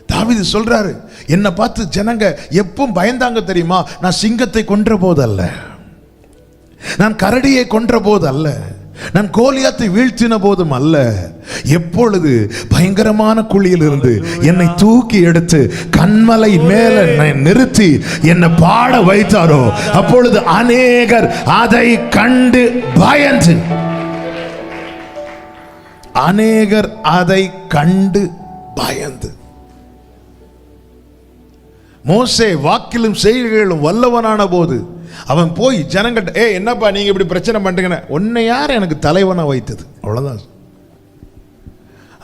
Speaker 1: தாவீது சொல்றாரு, என்னை பார்த்து ஜனங்க எப்பவும் பயந்தாங்க தெரியுமா? நான் சிங்கத்தை கொன்ற போதல்ல, நான் கரடியை கொன்ற போதல்ல, நான் கோலியாத்தை வீழ்த்தின போதும் அல்ல. எப்பொழுது பயங்கரமான குழியில் இருந்து என்னை தூக்கி எடுத்து கண்மலை மேல நிறுத்தி என்னை பாட வைத்தாரோ அப்பொழுது அநேகர் அதை கண்டு பயந்து, அநேகர் அதை கண்டு பயந்து. மோசே வாக்கிலும் செய்கைகளும் வல்லவனான போது அவன் போய் ஜனங்கள்ட்ட, என்னப்பா நீங்க இப்படி பிரச்சனை பண்றீங்க, உன்னை யார் எனக்கு தலைவனா வைத்தது? அவ்வளவுதான்.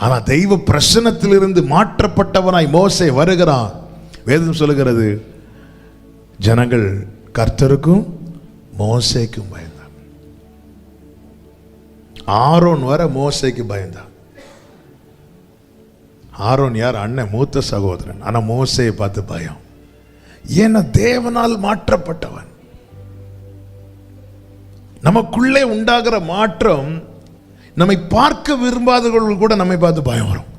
Speaker 1: ஆனா தெய்வ பிரசன்னத்திலிருந்து மாற்றப்பட்டவனாய் மோசே வருகிறான். வேதம் சொல்லுகிறது, ஜனங்கள் கர்த்தருக்கும் மோசேக்கும் பயந்தான். ஆரோன் வர மோசேக்கு பயந்தான். ஆரோன் யார்? அண்ணன், மூத்த சகோதரன். ஆனா மோசேயை பார்த்து பயம். ஏன்னா தேவனால் மாற்றப்பட்டவன். நமக்குள்ளே உண்டாகிற மாற்றம் நம்மை பார்க்க விரும்பாதவர்கள் கூட நம்மை பார்த்து பயம் வரும்.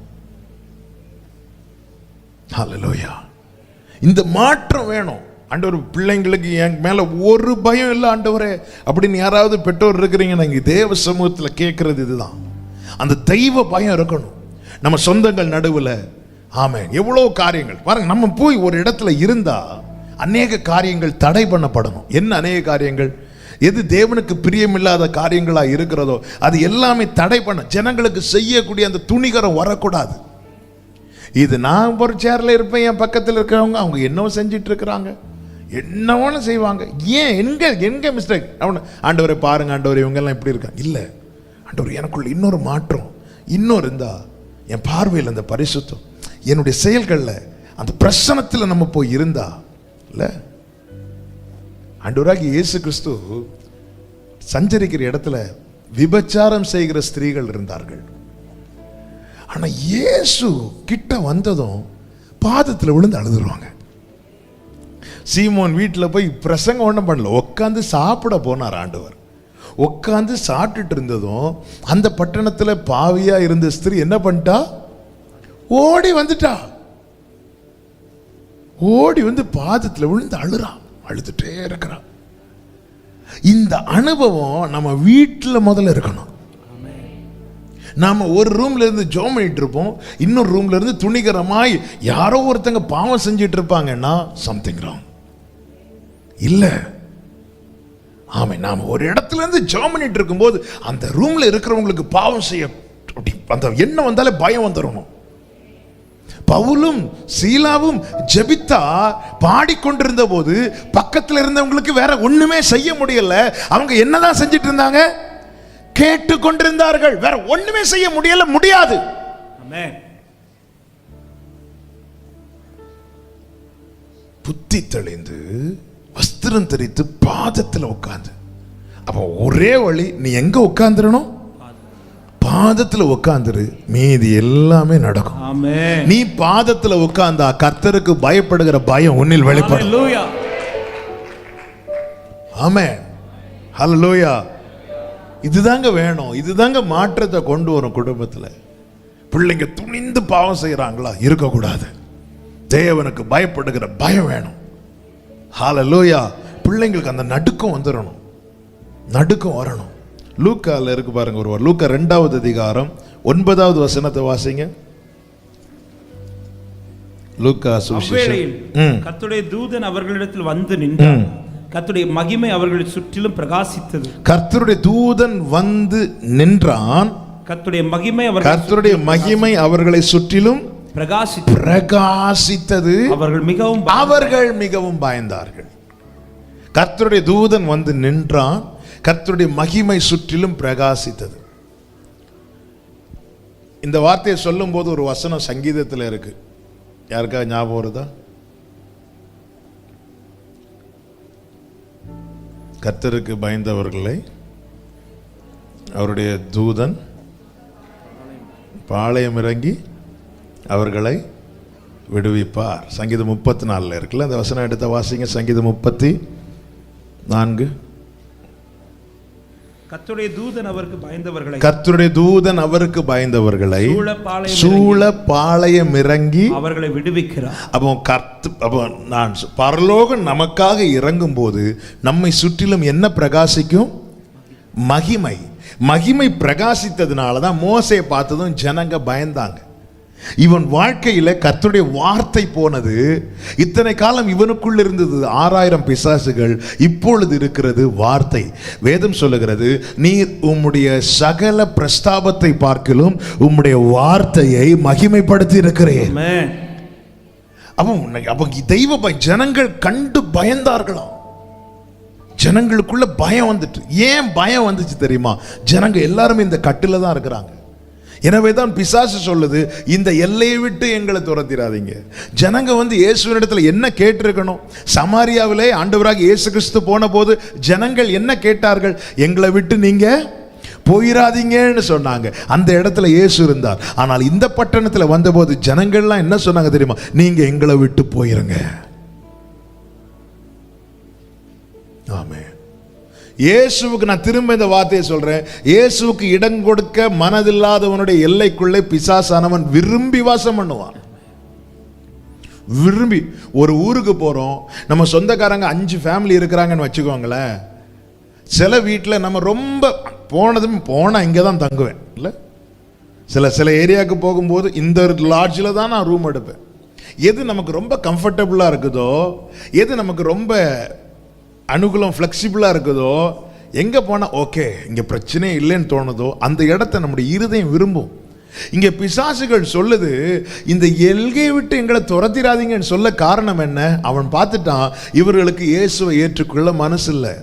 Speaker 1: ஹல்லேலூயா. இந்த மாற்றம் வேணும். ஆண்டவர், பிள்ளைங்களுக்கு என் மேல ஒரு பயம் இல்லை ஆண்டவரே அப்படின்னு யாராவது பெற்றோர் இருக்கிறீங்கன்னா இங்க தேவ சமூகத்தில் கேட்கறது இதுதான். அந்த தெய்வ பயம் இருக்கணும். நம்ம சொந்தங்கள் நடுவில் ஆமென் எவ்வளோ காரியங்கள் பாருங்க. நம்ம போய் ஒரு இடத்துல இருந்தா அநேக காரியங்கள் தடை பண்ணப்படணும். என்ன அநேக காரியங்கள்? எது தேவனுக்கு பிரியமில்லாத காரியங்களா இருக்கிறதோ அது எல்லாமே தடை பண்ண, ஜனங்களுக்கு செய்யக்கூடிய அந்த துணிகரம் வரக்கூடாது. இது நான் ஒரு சேர்ல இருப்பேன், என் பக்கத்தில் இருக்கிறவங்க அவங்க என்னவோ செஞ்சிட்டு இருக்கிறாங்க, என்னவோன்னு செய்வாங்க. ஏன் எங்க மிஸ்டேக்? ஆண்டவரை பாருங்க, ஆண்டவரை இவங்க எல்லாம் இப்படி இருக்காங்க. இல்லை ஆண்டவர், எனக்குள்ள இன்னொரு மாற்றம் இன்னொரு இருந்தா, என் பார்வையில் அந்த பரிசுத்தம், என்னுடைய செயல்களில் அந்த பிரசனத்தில் நம்ம போய் இருந்தா இல்லை. ஆண்டவராகிய இயேசு கிறிஸ்து சஞ்சரிக்கிற இடத்துல விபச்சாரம் செய்கிற ஸ்திரீகள் இருந்தார்கள். ஆனா இயேசு கிட்ட வந்ததும் பாதத்தில் விழுந்து அழுதுருவாங்க. சீமோன் வீட்டில் போய் பிரசங்கம் ஒன்றும் பண்ணல, உட்காந்து சாப்பிட போனார் ஆண்டவர். உட்காந்து சாப்பிட்டுட்டு இருந்ததும் அந்த பட்டணத்தில் பாவியா இருந்த ஸ்திரீ என்ன பண்ணிட்டா? ஓடி வந்துட்டா. ஓடி வந்து பாதத்தில் விழுந்து அழுறான், அழுதுட்டே இருக்கிறான். இந்த அனுபவம் நம்ம வீட்டில் முதல்ல இருக்கணும். நாம ஒரு ரூம்ல இருந்து ஜோம் பண்ணிட்டு இருப்போம், இன்னொரு ரூம்ல இருந்து துணிகரமாய் யாரோ ஒருத்தங்க பாவம் செஞ்சிட்டு இருப்பாங்கன்னா சம்திங் ராங் இல்லை. ஆமா, நாம ஒரு இடத்துல இருந்து ஜெபம் பண்ணிட்டு இருக்கும்போது அந்த ரூம்ல இருக்கிறவங்களுக்கு பாவம் செய்ய அந்த எண்ணம் வந்தாலே பயம் வந்துடணும். பவுலும் சீலாவும் ஜெபித்தா பாடிக்கொண்டிருந்த போது பக்கத்தில் இருந்தவங்களுக்கு வேற ஒண்ணுமே செய்ய முடியல. அவங்க என்னதான் செஞ்சிட்டு இருந்தாங்க? கேட்டு கொண்டிருந்தார்கள். வேற ஒண்ணுமே செய்ய முடியாது. புத்தி தெளிந்து வஸ்திரம் தரித்து பாதத்தில் உட்கார்ந்து, அப்ப ஒரே வழி, நீ எங்க உட்கார்ந்துடணும்? பாதத்தில் உட்கார்ந்துரு, மீதி எல்லாமே நடக்கும். நீ பாதத்தில் உட்கார்ந்தா கர்த்தருக்கு பயப்படுகிற பயம் உன்னில் வெளிப்படும். ஆமென், ஹல்லேலூயா. இதுதாங்க வேணும். இதுதாங்க மாற்றத்தை கொண்டு வரும் குடும்பத்தில். பிள்ளைங்க துணிந்து பாவம் செய்யறாங்களா? இருக்கக்கூடாது. தேவனுக்கு பயப்படுகிற பயம் வேணும். ஹல்லேலூயா. பிள்ளைங்களுக்கு அந்த நடுக்கம் வந்துடணும், நடுக்கம் வரணும். லூக்கால இருக்கு பாருங்க ஒருவர், லூக்கா 2வது அதிகாரம் 9வது வசனத்தை வாசிங்க. லூக்கா
Speaker 2: அவ்வேளையில் கர்த்தருடைய தூதன் அவர்களிடத்தில் வந்து நின்றார், கர்த்தருடைய மகிமை அவர்களை சுற்றிலும் பிரகாசித்தது.
Speaker 1: கர்த்தருடைய தூதன் வந்து நின்றான், கர்த்தருடைய மகிமை அவர்களை சுற்றிலும் பிரகாசித்தது. அவர்கள் மிகவும் பயந்தார்கள். கர்த்தருடைய தூதன் வந்து நின்றான், கர்த்தருடைய மகிமை சுற்றிலும் பிரகாசித்தது. இந்த வார்த்தையை சொல்லும் போது ஒரு வசனம் சங்கீதத்தில் இருக்கு, யாருக்காவது ஞாபகம் வருதா? கர்த்தருக்கு பயந்தவர்களை அவருடைய தூதன் பாளையம் இறங்கி அவர்களை விடுவிப்பார். சங்கீதம் 34 இருக்குல்ல, அந்த வசனம் எடுத்த வாசிங்க. சங்கீதம் 34.
Speaker 2: கர்த்தருடைய தூதன் அவருக்கு பயந்தவர்களை
Speaker 1: சூழ பாளையம் இறங்கி
Speaker 2: அவர்களை விடுவிக்கிறார்.
Speaker 1: அப்போ நான் பரலோகம் நமக்காக இறங்கும் போது நம்மை சுற்றிலும் என்ன பிரகாசிக்கும்? மகிமை பிரகாசித்ததுனால தான் மோசேயை பார்த்ததும் ஜனங்க பயந்தாங்க. இவன் வாழ்க்கையில கர்த்தருடைய வார்த்தை போனது. இத்தனை காலம் இவனுக்குள் இருந்தது 6000 பிசாசுகள், இப்பொழுது இருக்கிறது வார்த்தை. வேதம் சொல்லுகிறது, நீர் உம்முடைய சகல பிரஸ்தாபத்தை பார்க்கிலும் உம்முடைய வார்த்தையை மகிமைப்படுத்தி இருக்கிறேன். அவன் தெய்வ ஜனங்கள் கண்டு பயந்தார்களாம். ஜனங்களுக்குள்ள பயம் வந்துட்டு. ஏன் பயம் வந்துச்சு தெரியுமா? ஜனங்க எல்லாருமே இந்த கட்டில தான் இருக்கிறாங்க. எனவே தான் பிசாசு சொல்லுது, இந்த எல்லையை விட்டு எங்களை துரத்திடாதீங்க. ஜனங்க வந்து இயேசுவினிடத்துல என்ன கேட்டிருக்கணும்? சமாரியாவிலே ஆண்டவராக இயேசு கிறிஸ்து போன போது ஜனங்கள் என்ன கேட்டார்கள்? எங்களை விட்டு நீங்க போயிடாதீங்கன்னு சொன்னாங்க. அந்த இடத்துல இயேசு இருந்தார். ஆனால் இந்த பட்டணத்துல வந்தபோது ஜனங்கள்லாம் என்ன சொன்னாங்க தெரியுமா? நீங்க எங்களை விட்டு போயிருங்க. ஆமென். இயேசுவுக்கு நான் திரும்ப இந்த வார்த்தையை சொல்றேன், இயேசுவுக்கு இடம் கொடுக்க மனதில்லாதவனுடைய எல்லைக்குள்ளே பிசாசானவன் விரும்பி வாசம் பண்ணுவான். விரும்பி. ஒரு ஊருக்கு போறோம், நம்ம சொந்தக்காரங்க 5 ஃபேமிலி இருக்கிறாங்கன்னு வச்சுக்கோங்களேன். சில வீட்டில் நம்ம ரொம்ப போனா இங்கே தான் தங்குவேன் இல்லை. சில ஏரியாவுக்கு போகும்போது இந்த லாட்ஜில் தான் நான் ரூம் எடுப்பேன். எது நமக்கு ரொம்ப கம்ஃபர்டபுளாக இருக்குதோ, எது நமக்கு ரொம்ப அனுகூலம் ஃப்ளெக்சிபிளாக இருக்குதோ, எங்கே போனால் ஓகே இங்கே பிரச்சனையே இல்லைன்னு தோணுதோ அந்த இடத்த நம்முடைய இருதயம் விரும்பும். இங்கே பிசாசுகள் சொல்லுது, இந்த எல்கையை விட்டு எங்களை துரத்திராதீங்கன்னு சொல்ல காரணம் என்ன? அவன் பார்த்துட்டான், இவர்களுக்கு இயேசுவை ஏற்றுக்கொள்ள மனசு இல்லை.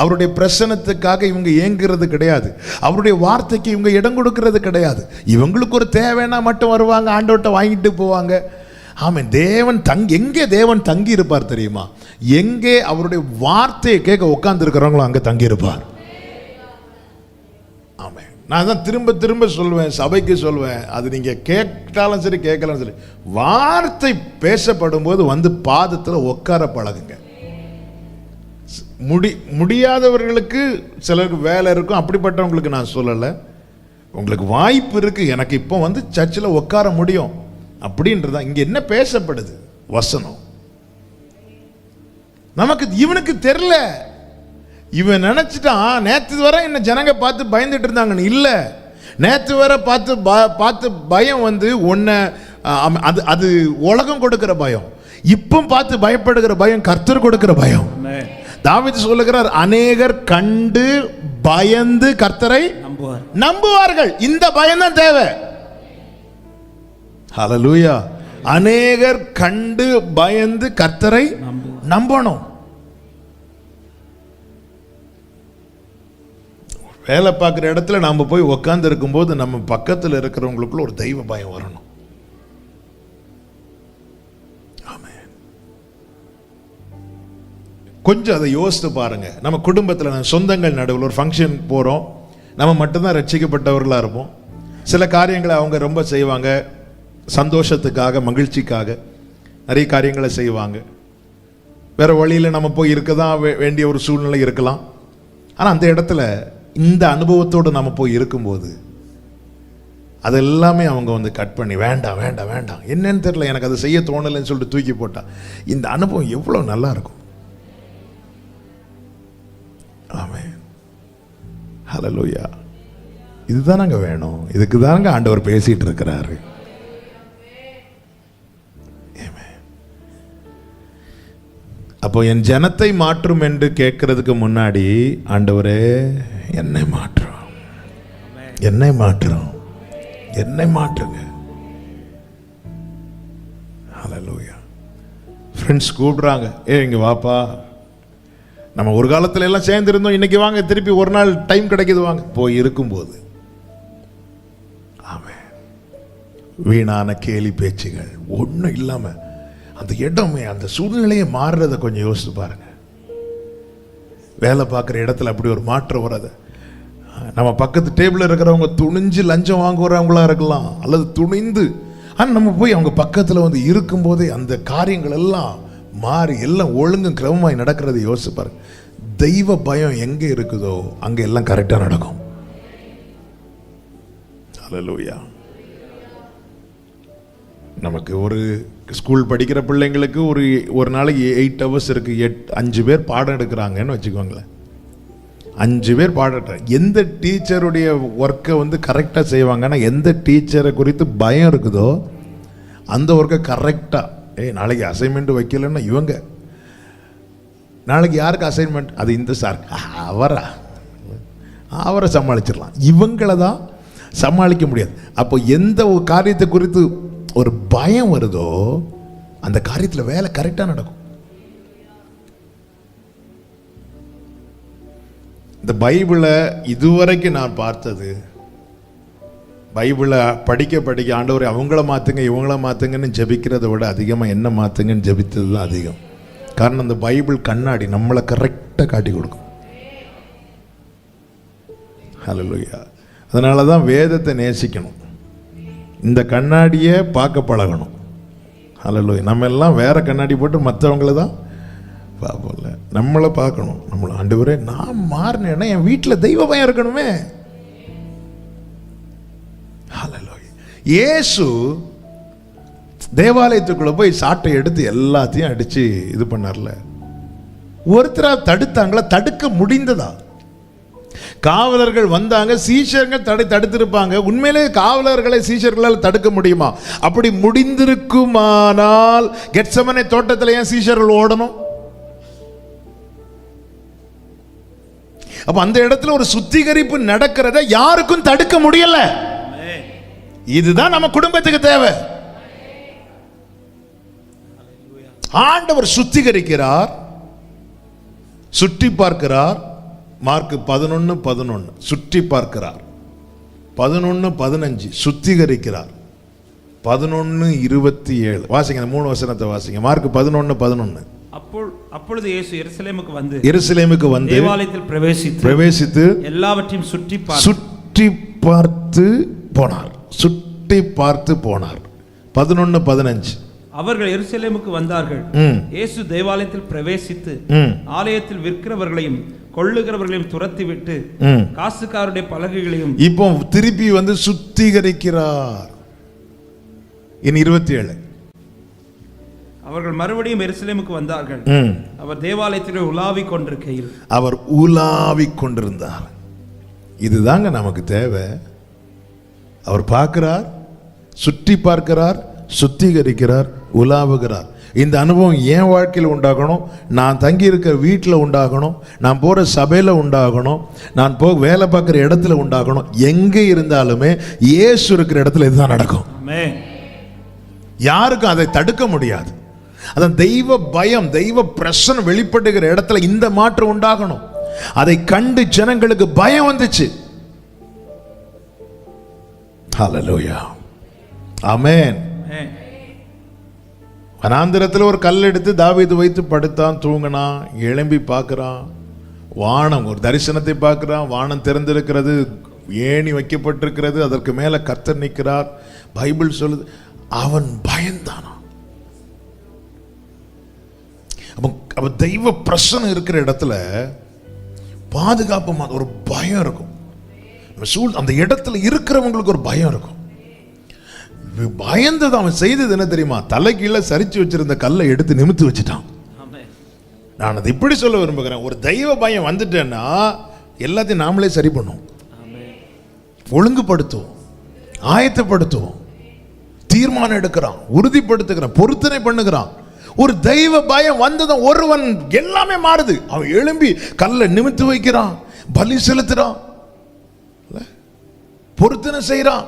Speaker 1: அவருடைய பிரசனத்துக்காக இவங்க ஏங்குறது கிடையாது, அவருடைய வார்த்தைக்கு இவங்க இடம் கொடுக்கறது கிடையாது. இவங்களுக்கு ஒரு தேவைன்னா மட்டும் வருவாங்க, ஆண்டவர்கிட்ட வாங்கிட்டு போவாங்க. ஆமாம். எங்கே தேவன் தங்கி இருப்பார் தெரியுமா? எங்கே அவருடைய வார்த்தையை கேட்க உட்கார்ந்து இருக்கிறவங்களும் அங்கே தங்கி இருப்பார். ஆமாம். நான் தான் திரும்ப திரும்ப சொல்வேன், சபைக்கு சொல்வேன், அது நீங்க கேட்டாலும் சரி கேட்கலாம் சரி, வார்த்தை பேசப்படும் போது வந்து பாதத்தில் உட்கார பழகுங்க. முடியாதவர்களுக்கு சிலருக்கு வேலை இருக்கும், அப்படிப்பட்டவங்களுக்கு நான் சொல்லலை. உங்களுக்கு வாய்ப்பு இருக்கு, எனக்கு இப்போ வந்து சர்ச்சில் உட்கார முடியும் அப்படின்றதா இங்க என்ன பேசப்படுது? வசனம். நமக்கு இவனுக்கு தெரியல. இவன் நினைச்சிட்டான் நேற்று வரை என்ன ஜனங்க பார்த்து பயந்துட்டு இருந்தாங்கன்னு. இல்ல, நேற்று வரை பார்த்து பயம் வந்து ஒன்ன அது உலகம் கொடுக்கிற பயம். இப்போ பார்த்து பயப்படுகிற பயம் கர்த்தர் கொடுக்கிற பயம். தாவீது சொல்லுகிறார், அநேகர் கண்டு பயந்து கர்த்தரை நம்புவார்கள். இந்த பயம் தான் தேவை. ஹல்லேலூயா. அநேகர் கண்டு பயந்து கர்த்தரை நம்பணும். வேலை பார்க்குற இடத்துல நாம போய் உட்கார்ந்து இருக்கும்போது நம்ம பக்கத்தில் இருக்கிறவங்களுக்குள்ள ஒரு தெய்வ பயம் வரணும். கொஞ்சம் அதை யோசித்து பாருங்க. நம்ம குடும்பத்தில் சொந்தங்கள் நடுவில் ஒரு ஃபங்க்ஷன் போகிறோம், நம்ம மட்டும்தான் ரட்சிக்கப்பட்டவர்களாக இருப்போம். சில காரியங்களை அவங்க ரொம்ப செய்வாங்க, சந்தோஷத்துக்காக மகிழ்ச்சிக்காக நிறைய காரியங்களை செய்வாங்க. வேற வழியில் நம்ம போய் இருக்க தான் வேண்டிய ஒரு சூழ்நிலை இருக்கலாம். ஆனால் அந்த இடத்துல இந்த அனுபவத்தோடு நம்ம போய் இருக்கும்போது அதெல்லாமே அவங்க வந்து கட் பண்ணி வேண்டாம் வேண்டாம் வேண்டாம், என்னன்னு தெரியல, எனக்கு அதை செய்ய தோணலைன்னு சொல்லிட்டு தூக்கி போட்டா இந்த அனுபவம் எவ்வளோ நல்லா இருக்கும். ஹல்லேலூயா. இதுதானங்க வேணும். இதுக்கு தானங்க ஆண்டவர் பேசிட்டு இருக்கிறாரு. அப்போ என் ஜனத்தை மாற்றும் என்று கேட்கறதுக்கு முன்னாடி ஆண்டவரே என்னை மாற்றும், என்னை மாற்றும், என்னை மாற்றுங்க. ஹல்லேலூயா. ஃப்ரெண்ட்ஸ் கூப்பிடுறாங்க, இங்க வாப்பா, நம்ம ஒரு காலத்துல எல்லாம் சேர்ந்து இருந்தோம், இன்னைக்கு வாங்க, திருப்பி ஒரு நாள் டைம் கிடைக்குது, வாங்க. போய் இருக்கும்போது ஆமென், வீணான கேலி பேச்சுகள் ஒன்றும் இல்லாம அந்த இடமே, அந்த சூழ்நிலையை மாறுறதை கொஞ்சம் யோசித்து பாருங்க. வேலை பார்க்குற இடத்துல அப்படி ஒரு மாற்றம் வராது. நம்ம பக்கத்து டேபிளில் இருக்கிறவங்க துணிஞ்சு லஞ்சம் வாங்குறவங்களா இருக்கலாம், அல்லது துணிந்து, ஆனால் நம்ம போய் அவங்க பக்கத்தில் வந்து இருக்கும்போதே அந்த காரியங்கள் எல்லாம் மாறி எல்லாம் ஒழுங்கும் கிரமமாய் நடக்கிறத யோசிச்சு பாருங்க. தெய்வ பயம் எங்கே இருக்குதோ அங்கே எல்லாம் கரெக்டாக நடக்கும். ஹல்லேலூயா. நமக்கு ஒரு ஸ்கூல் படிக்கிற பிள்ளைங்களுக்கு ஒரு நாளைக்கு 8 hours இருக்கு. 5 பேர் பாடம் எடுக்கிறாங்கன்னு வச்சுக்கோங்களேன். 5 பேர் பாடம், எந்த டீச்சருடைய ஒர்க்கை வந்து கரெக்டாக செய்வாங்கன்னா, எந்த டீச்சரை குறித்து பயம் இருக்குதோ அந்த ஒர்க்கை கரெக்டாக, நாளைக்கு அசைன்மெண்ட் வைக்கலன்னா இவங்க, நாளைக்கு யாருக்கு அசைன்மெண்ட், அது இந்த சார், அவரை சமாளிச்சிடலாம், இவங்களை தான் சமாளிக்க முடியாது. அப்போ எந்த ஒரு காரியத்தை குறித்து ஒரு பயம் வருதோ அந்த காரியத்தில் வேலை கரெக்டாக நடக்கும். இந்த பைபிளை இதுவரைக்கும் நான் பார்த்தது, பைபிளை படிக்க படிக்க ஆண்டவரே அவங்கள மாற்றுங்க இவங்கள மாற்றுங்கன்னு ஜெபிக்கிறத விட அதிகமாக என்ன மாற்றுங்கன்னு ஜெபித்தது தான் அதிகம். காரணம், அந்த பைபிள் கண்ணாடி நம்மளை கரெக்டாக காட்டி கொடுக்கும். ஹல்லேலூயா. அதனால தான் வேதத்தை நேசிக்கணும், இந்த கண்ணாடியை பார்க்க பழகணும். ஹல்லேலூயா. நம்ம எல்லாம் வேற கண்ணாடி போட்டு மற்றவங்கள தான் பார்ப்போம்ல, நம்மளை பார்க்கணும். நம்மளை ஆண்டவரே நான் மாறினேன்னா என் வீட்டில் தெய்வ பயம் இருக்கணுமே. ஹல்லேலூயா. இயேசு தேவாலயத்துக்குள்ள போய் சாட்டை எடுத்து எல்லாத்தையும் அடிச்சு இது பண்ணார்ல, ஒருத்தரா தடுத்தாங்களா? தடுக்க முடிந்ததா? காவலர்கள் வந்தாங்க, சீஷர்கள் தடுத்திருப்பாங்க. உண்மையிலே காவலர்களை சீஷர்களால் தடுக்க முடியுமா? அப்படி முடிந்திருக்குமானால் கெத்செமனே தோட்டத்தில் ஏன் சீஷர்கள் ஓடணும்? அப்ப அந்த இடத்துல ஒரு சுத்திகரிப்பு நடக்கிறத யாருக்கும் தடுக்க முடியல. இதுதான் நம்ம குடும்பத்துக்கு தேவை. ஆண்டவர் சுத்திகரிக்கிறார், சுற்றி பார்க்கிறார். மார்க் 11:11 சுற்றி பார்க்கிறார், 11:15 சுத்திகரிக்கிறார், 11:27 வாசிங்க, 3 வசனத்தை வாசிங்க. மார்க் 11:11
Speaker 2: அப்பொழுது இயேசு
Speaker 1: எருசலேமுக்கு வந்து
Speaker 2: தேவாலயத்தில் பிரவேசித்து எல்லாவற்றையும் சுற்றி பார்த்து போனார். சுற்றி பார்த்து போனார். 11:15 அவர்கள் எருசலேமுக்கு வந்தார்கள். இயேசு தேவாலயத்தில் பிரவேசித்து ஆலயத்தில் விற்கிறவர்களையும் கொள்ளுகிறவர்களையும் துரத்தி விட்டு காசுக்காரருடைய பலகைகளையும்,
Speaker 1: இப்போ திருப்பி வந்து சுத்திகரிக்கிறார். இனி 27
Speaker 2: அவர்கள் மறுபடியும் எருசலேமுக்கு வந்தார்கள். அவர் தேவாலயத்திலே உலாவிக் கொண்டிருக்கையில்,
Speaker 1: அவர் உலாவிக் கொண்டிருந்தார். இதுதாங்க நமக்கு தேவை. அவர் பார்க்கிறார், சுற்றி பார்க்கிறார், சுத்திகரிக்கிறார், உலாவுகிறார். இந்த அனுபவம் என் வாழ்க்கையில் உண்டாகணும், நான் தங்கி இருக்கிற வீட்டில் உண்டாகணும், நான் போகிற சபையில் உண்டாகணும், நான் வேலை பார்க்குற இடத்துல உண்டாகணும். எங்கே இருந்தாலுமே இயேசு இருக்கிற இடத்துல இதுதான் நடக்கும். யாருக்கும் அதை தடுக்க முடியாது. அதான் தெய்வ பயம், தெய்வ பிரசன்ன வெளிப்படுகிற இடத்துல இந்த மாற்றம் உண்டாகணும். அதை கண்டு ஜனங்களுக்கு பயம் வந்துச்சு. ஹல்லேலூயா. ஆமென். வனாந்திரத்தில் ஒரு கல் எடுத்து தாவீது வைத்து படுத்தான், தூங்கினான். எழும்பி பார்க்கிறான், வானம், ஒரு தரிசனத்தை பார்க்கிறான். வானம் திறந்திருக்கிறது, ஏணி வைக்கப்பட்டிருக்கிறது, அதற்கு மேல கர்த்தர் நிற்கிறார். பைபிள் சொல்லுது அவன் பயந்தானா. அப்ப தெய்வ பிரசன்னம் இருக்கிற இடத்துல பாதுகாப்பு, ஒரு பயம் இருக்கும். அந்த இடத்துல இருக்கிறவங்களுக்கு ஒரு பயம் இருக்கும். பயந்தது அவன் செய்தது என்ன தெரியுமா? தலைகீழ சரிச்சு வச்சிருந்த கல்லை எடுத்து நிமித்து வச்சுட்டான். நான் அதை இப்படி சொல்ல விரும்புகிறேன், ஒரு தெய்வ பயம் வந்துட்டேன்னா எல்லாத்தையும் நாமளே சரி பண்ணுவோம், ஒழுங்குபடுத்துவோம், ஆயத்தப்படுத்துவோம், தீர்மானம் எடுக்கிறான், உறுதிப்படுத்துகிறான், பொருத்தனை பண்ணுகிறான். ஒரு தெய்வ பயம் வந்ததும் ஒருவன் எல்லாமே மாறுது. அவன் எழும்பி கல்லை நிமித்து வைக்கிறான், பலி செலுத்துறான், பொருத்தனை செய்யறான்.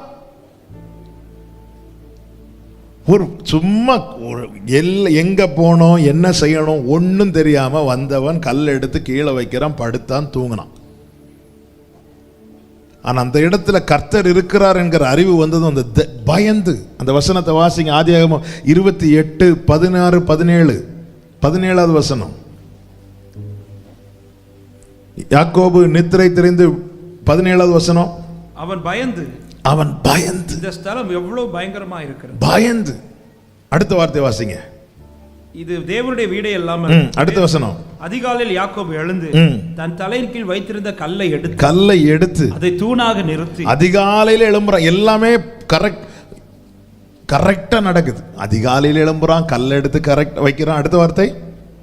Speaker 1: ஒரு சும்மா எங்க போனோம் என்ன செய்யணும் ஒன்னும் தெரியாம வந்தவன் கல் எடுத்து கீழே வைக்கிறான், படுத்தான், தூங்கினான். ஆனா அந்த இடத்துல கர்த்தர் இருக்கிறார் என்கிற அறிவு வந்ததும் அந்த பயந்து, அந்த வசனத்தை வாசிங்க, ஆதியாகமம் 28, 16, 17, 17வது வசனம். யாக்கோபு நித்திரை தெரிந்து 17வது வசனம்.
Speaker 2: அவன் பயந்து இந்த ஸ்தலம் எவ்வளவு பயங்கரமா இருக்கிறது.
Speaker 1: பயந்து. அடுத்த வார்த்தை வாசிங்க.
Speaker 2: இது தேவனுடைய வீடே இல்லாம.
Speaker 1: அடுத்த வசனம்.
Speaker 2: அதிகாலையில் யாக்கோபு எழுந்து தன் தலையின் கீழ் வைத்திருந்த கல்லை எடுத்து அதை தூணாக நிறுத்தி. அதிகாலையில்
Speaker 1: எழும்புறான், எல்லாமே கரெக்டா நடக்குது. அதிகாலையில் எழும்புறான், கல்லை எடுத்து கரெக்ட் வைக்கிறான். அடுத்த வார்த்தை.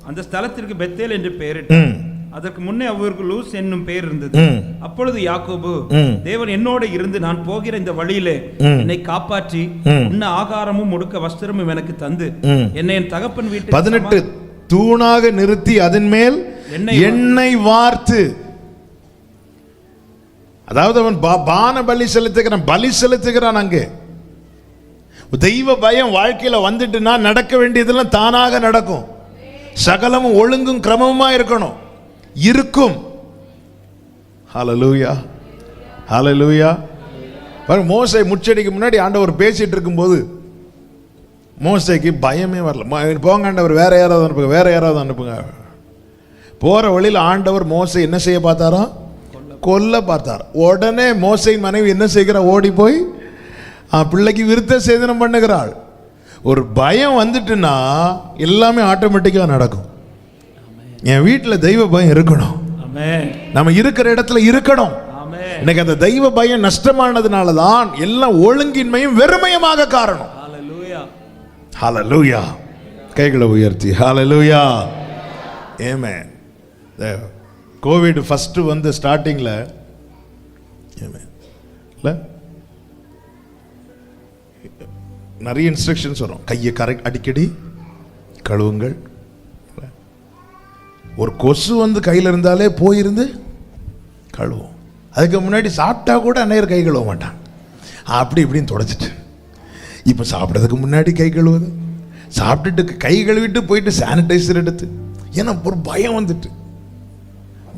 Speaker 2: அந்த ஸ்தலத்திற்கு பெத்தேல் என்று பெயரிட்டு, அதற்கு முன்னே அவருக்கு லூஸ் என்னும் பெயர் இருந்தது. அப்பொழுது யாக்கோபு, தேவன் என்னோடு இருந்து நான் போகிற இந்த வழியிலே என்னை காப்பாற்றி உண்ண ஆகாரமும் உடுக்க வஸ்திரமும் எனக்கு தந்து என்னை என் தகப்பன் வீட்டு
Speaker 1: 18 தூணாக நிறுத்தி அதன் மேல் எண்ணெய் வார்த்து. அதாவது அவன் பான பலி செலுத்துகிறான். அங்கே தெய்வ பயம் வாழ்க்கையில வந்துட்டுனா நடக்க வேண்டியதெல்லாம் தானாக நடக்கும். சகலமும் ஒழுங்கும் கிரமமா இருக்கணும், இருக்கும். ஹல்லேலூயா, ஹல்லேலூயா. மோசே முச்சடிக்கு முன்னாடி ஆண்டவர் பேசிட்டு இருக்கும்போது மோசேக்கு பயமே வரல. போங்க ஆண்டவர், வேற யாராவது அனுப்புங்க. போற வழியில் ஆண்டவர் மோசே என்ன செய்ய பார்த்தாரா? கொல்ல பார்த்தார். உடனே மோசையின் மனைவி என்ன செய்கிறா? ஓடி போய் பிள்ளைக்கு விருத்த சேதனம் பண்ணுகிறாள். ஒரு பயம் வந்துட்டுன்னா எல்லாமே ஆட்டோமேட்டிக்கா நடக்கும். என் வீட்டில் தெய்வ பயம் இருக்கணும், நம்ம இருக்கிற இடத்துல இருக்கணும். இன்னைக்கு அந்த தெய்வ பயம் நஷ்டமானதுனால தான் எல்லாம் ஒழுங்கின்மையும் வெறுமையுமாக காரணம். ஹல்லேலூயா. கைகளை உயர்த்தி ஹல்லேலூயா. ஆமென். கோவிட் ஃபர்ஸ்ட் வந்து ஸ்டார்டிங்ல நிறைய இன்ஸ்ட்ரக்ஷன்ஸ் வரும். கையை கரெக்ட் அடிக்கடி கழுவுங்கள். ஒரு கொசு வந்து கையில் இருந்தாலே போயிருந்து கழுவும். அதுக்கு முன்னாடி சாப்பிட்டா கூட அன்னையர் கை கழுவ மாட்டான், அப்படி இப்படின்னு தொடச்சிட்டு. இப்போ சாப்பிட்றதுக்கு முன்னாடி கை கழுவுது, சாப்பிட்டுட்டு கை கழுவிட்டு போயிட்டு சானிடைசர் எடுத்து. ஏன்னா ஒரு பயம் வந்துட்டு,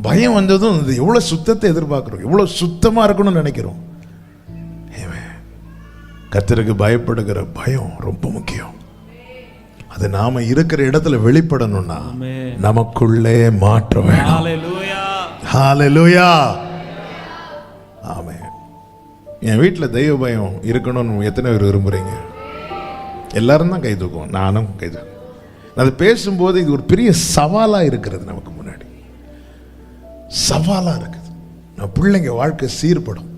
Speaker 1: பயம் வந்ததும் எவ்வளோ சுத்தத்தை எதிர்பார்க்குறோம், எவ்வளோ சுத்தமாக இருக்கணும்னு நினைக்கிறோம். கர்த்தருக்கு பயப்படுகிற பயம் ரொம்ப முக்கியம். அது நாம இருக்கிற இடத்துல வெளிப்படணும்னா நமக்குள்ளே மாற்றம் வேணும். ஹல்லேலூயா. ஆமென். என் வீட்டில் தெய்வ பயம் இருக்கணும்னு எத்தனை பேர் விரும்புறீங்க? எல்லாரும் தான் கை தூக்குவோம், நானும் கை தூக்குவோம். அது பேசும்போது இது ஒரு பெரிய சவாலா இருக்கிறது, நமக்கு முன்னாடி சவாலா இருக்குது. நம்ம பிள்ளைங்க வாழ்க்கை சீர்படும்,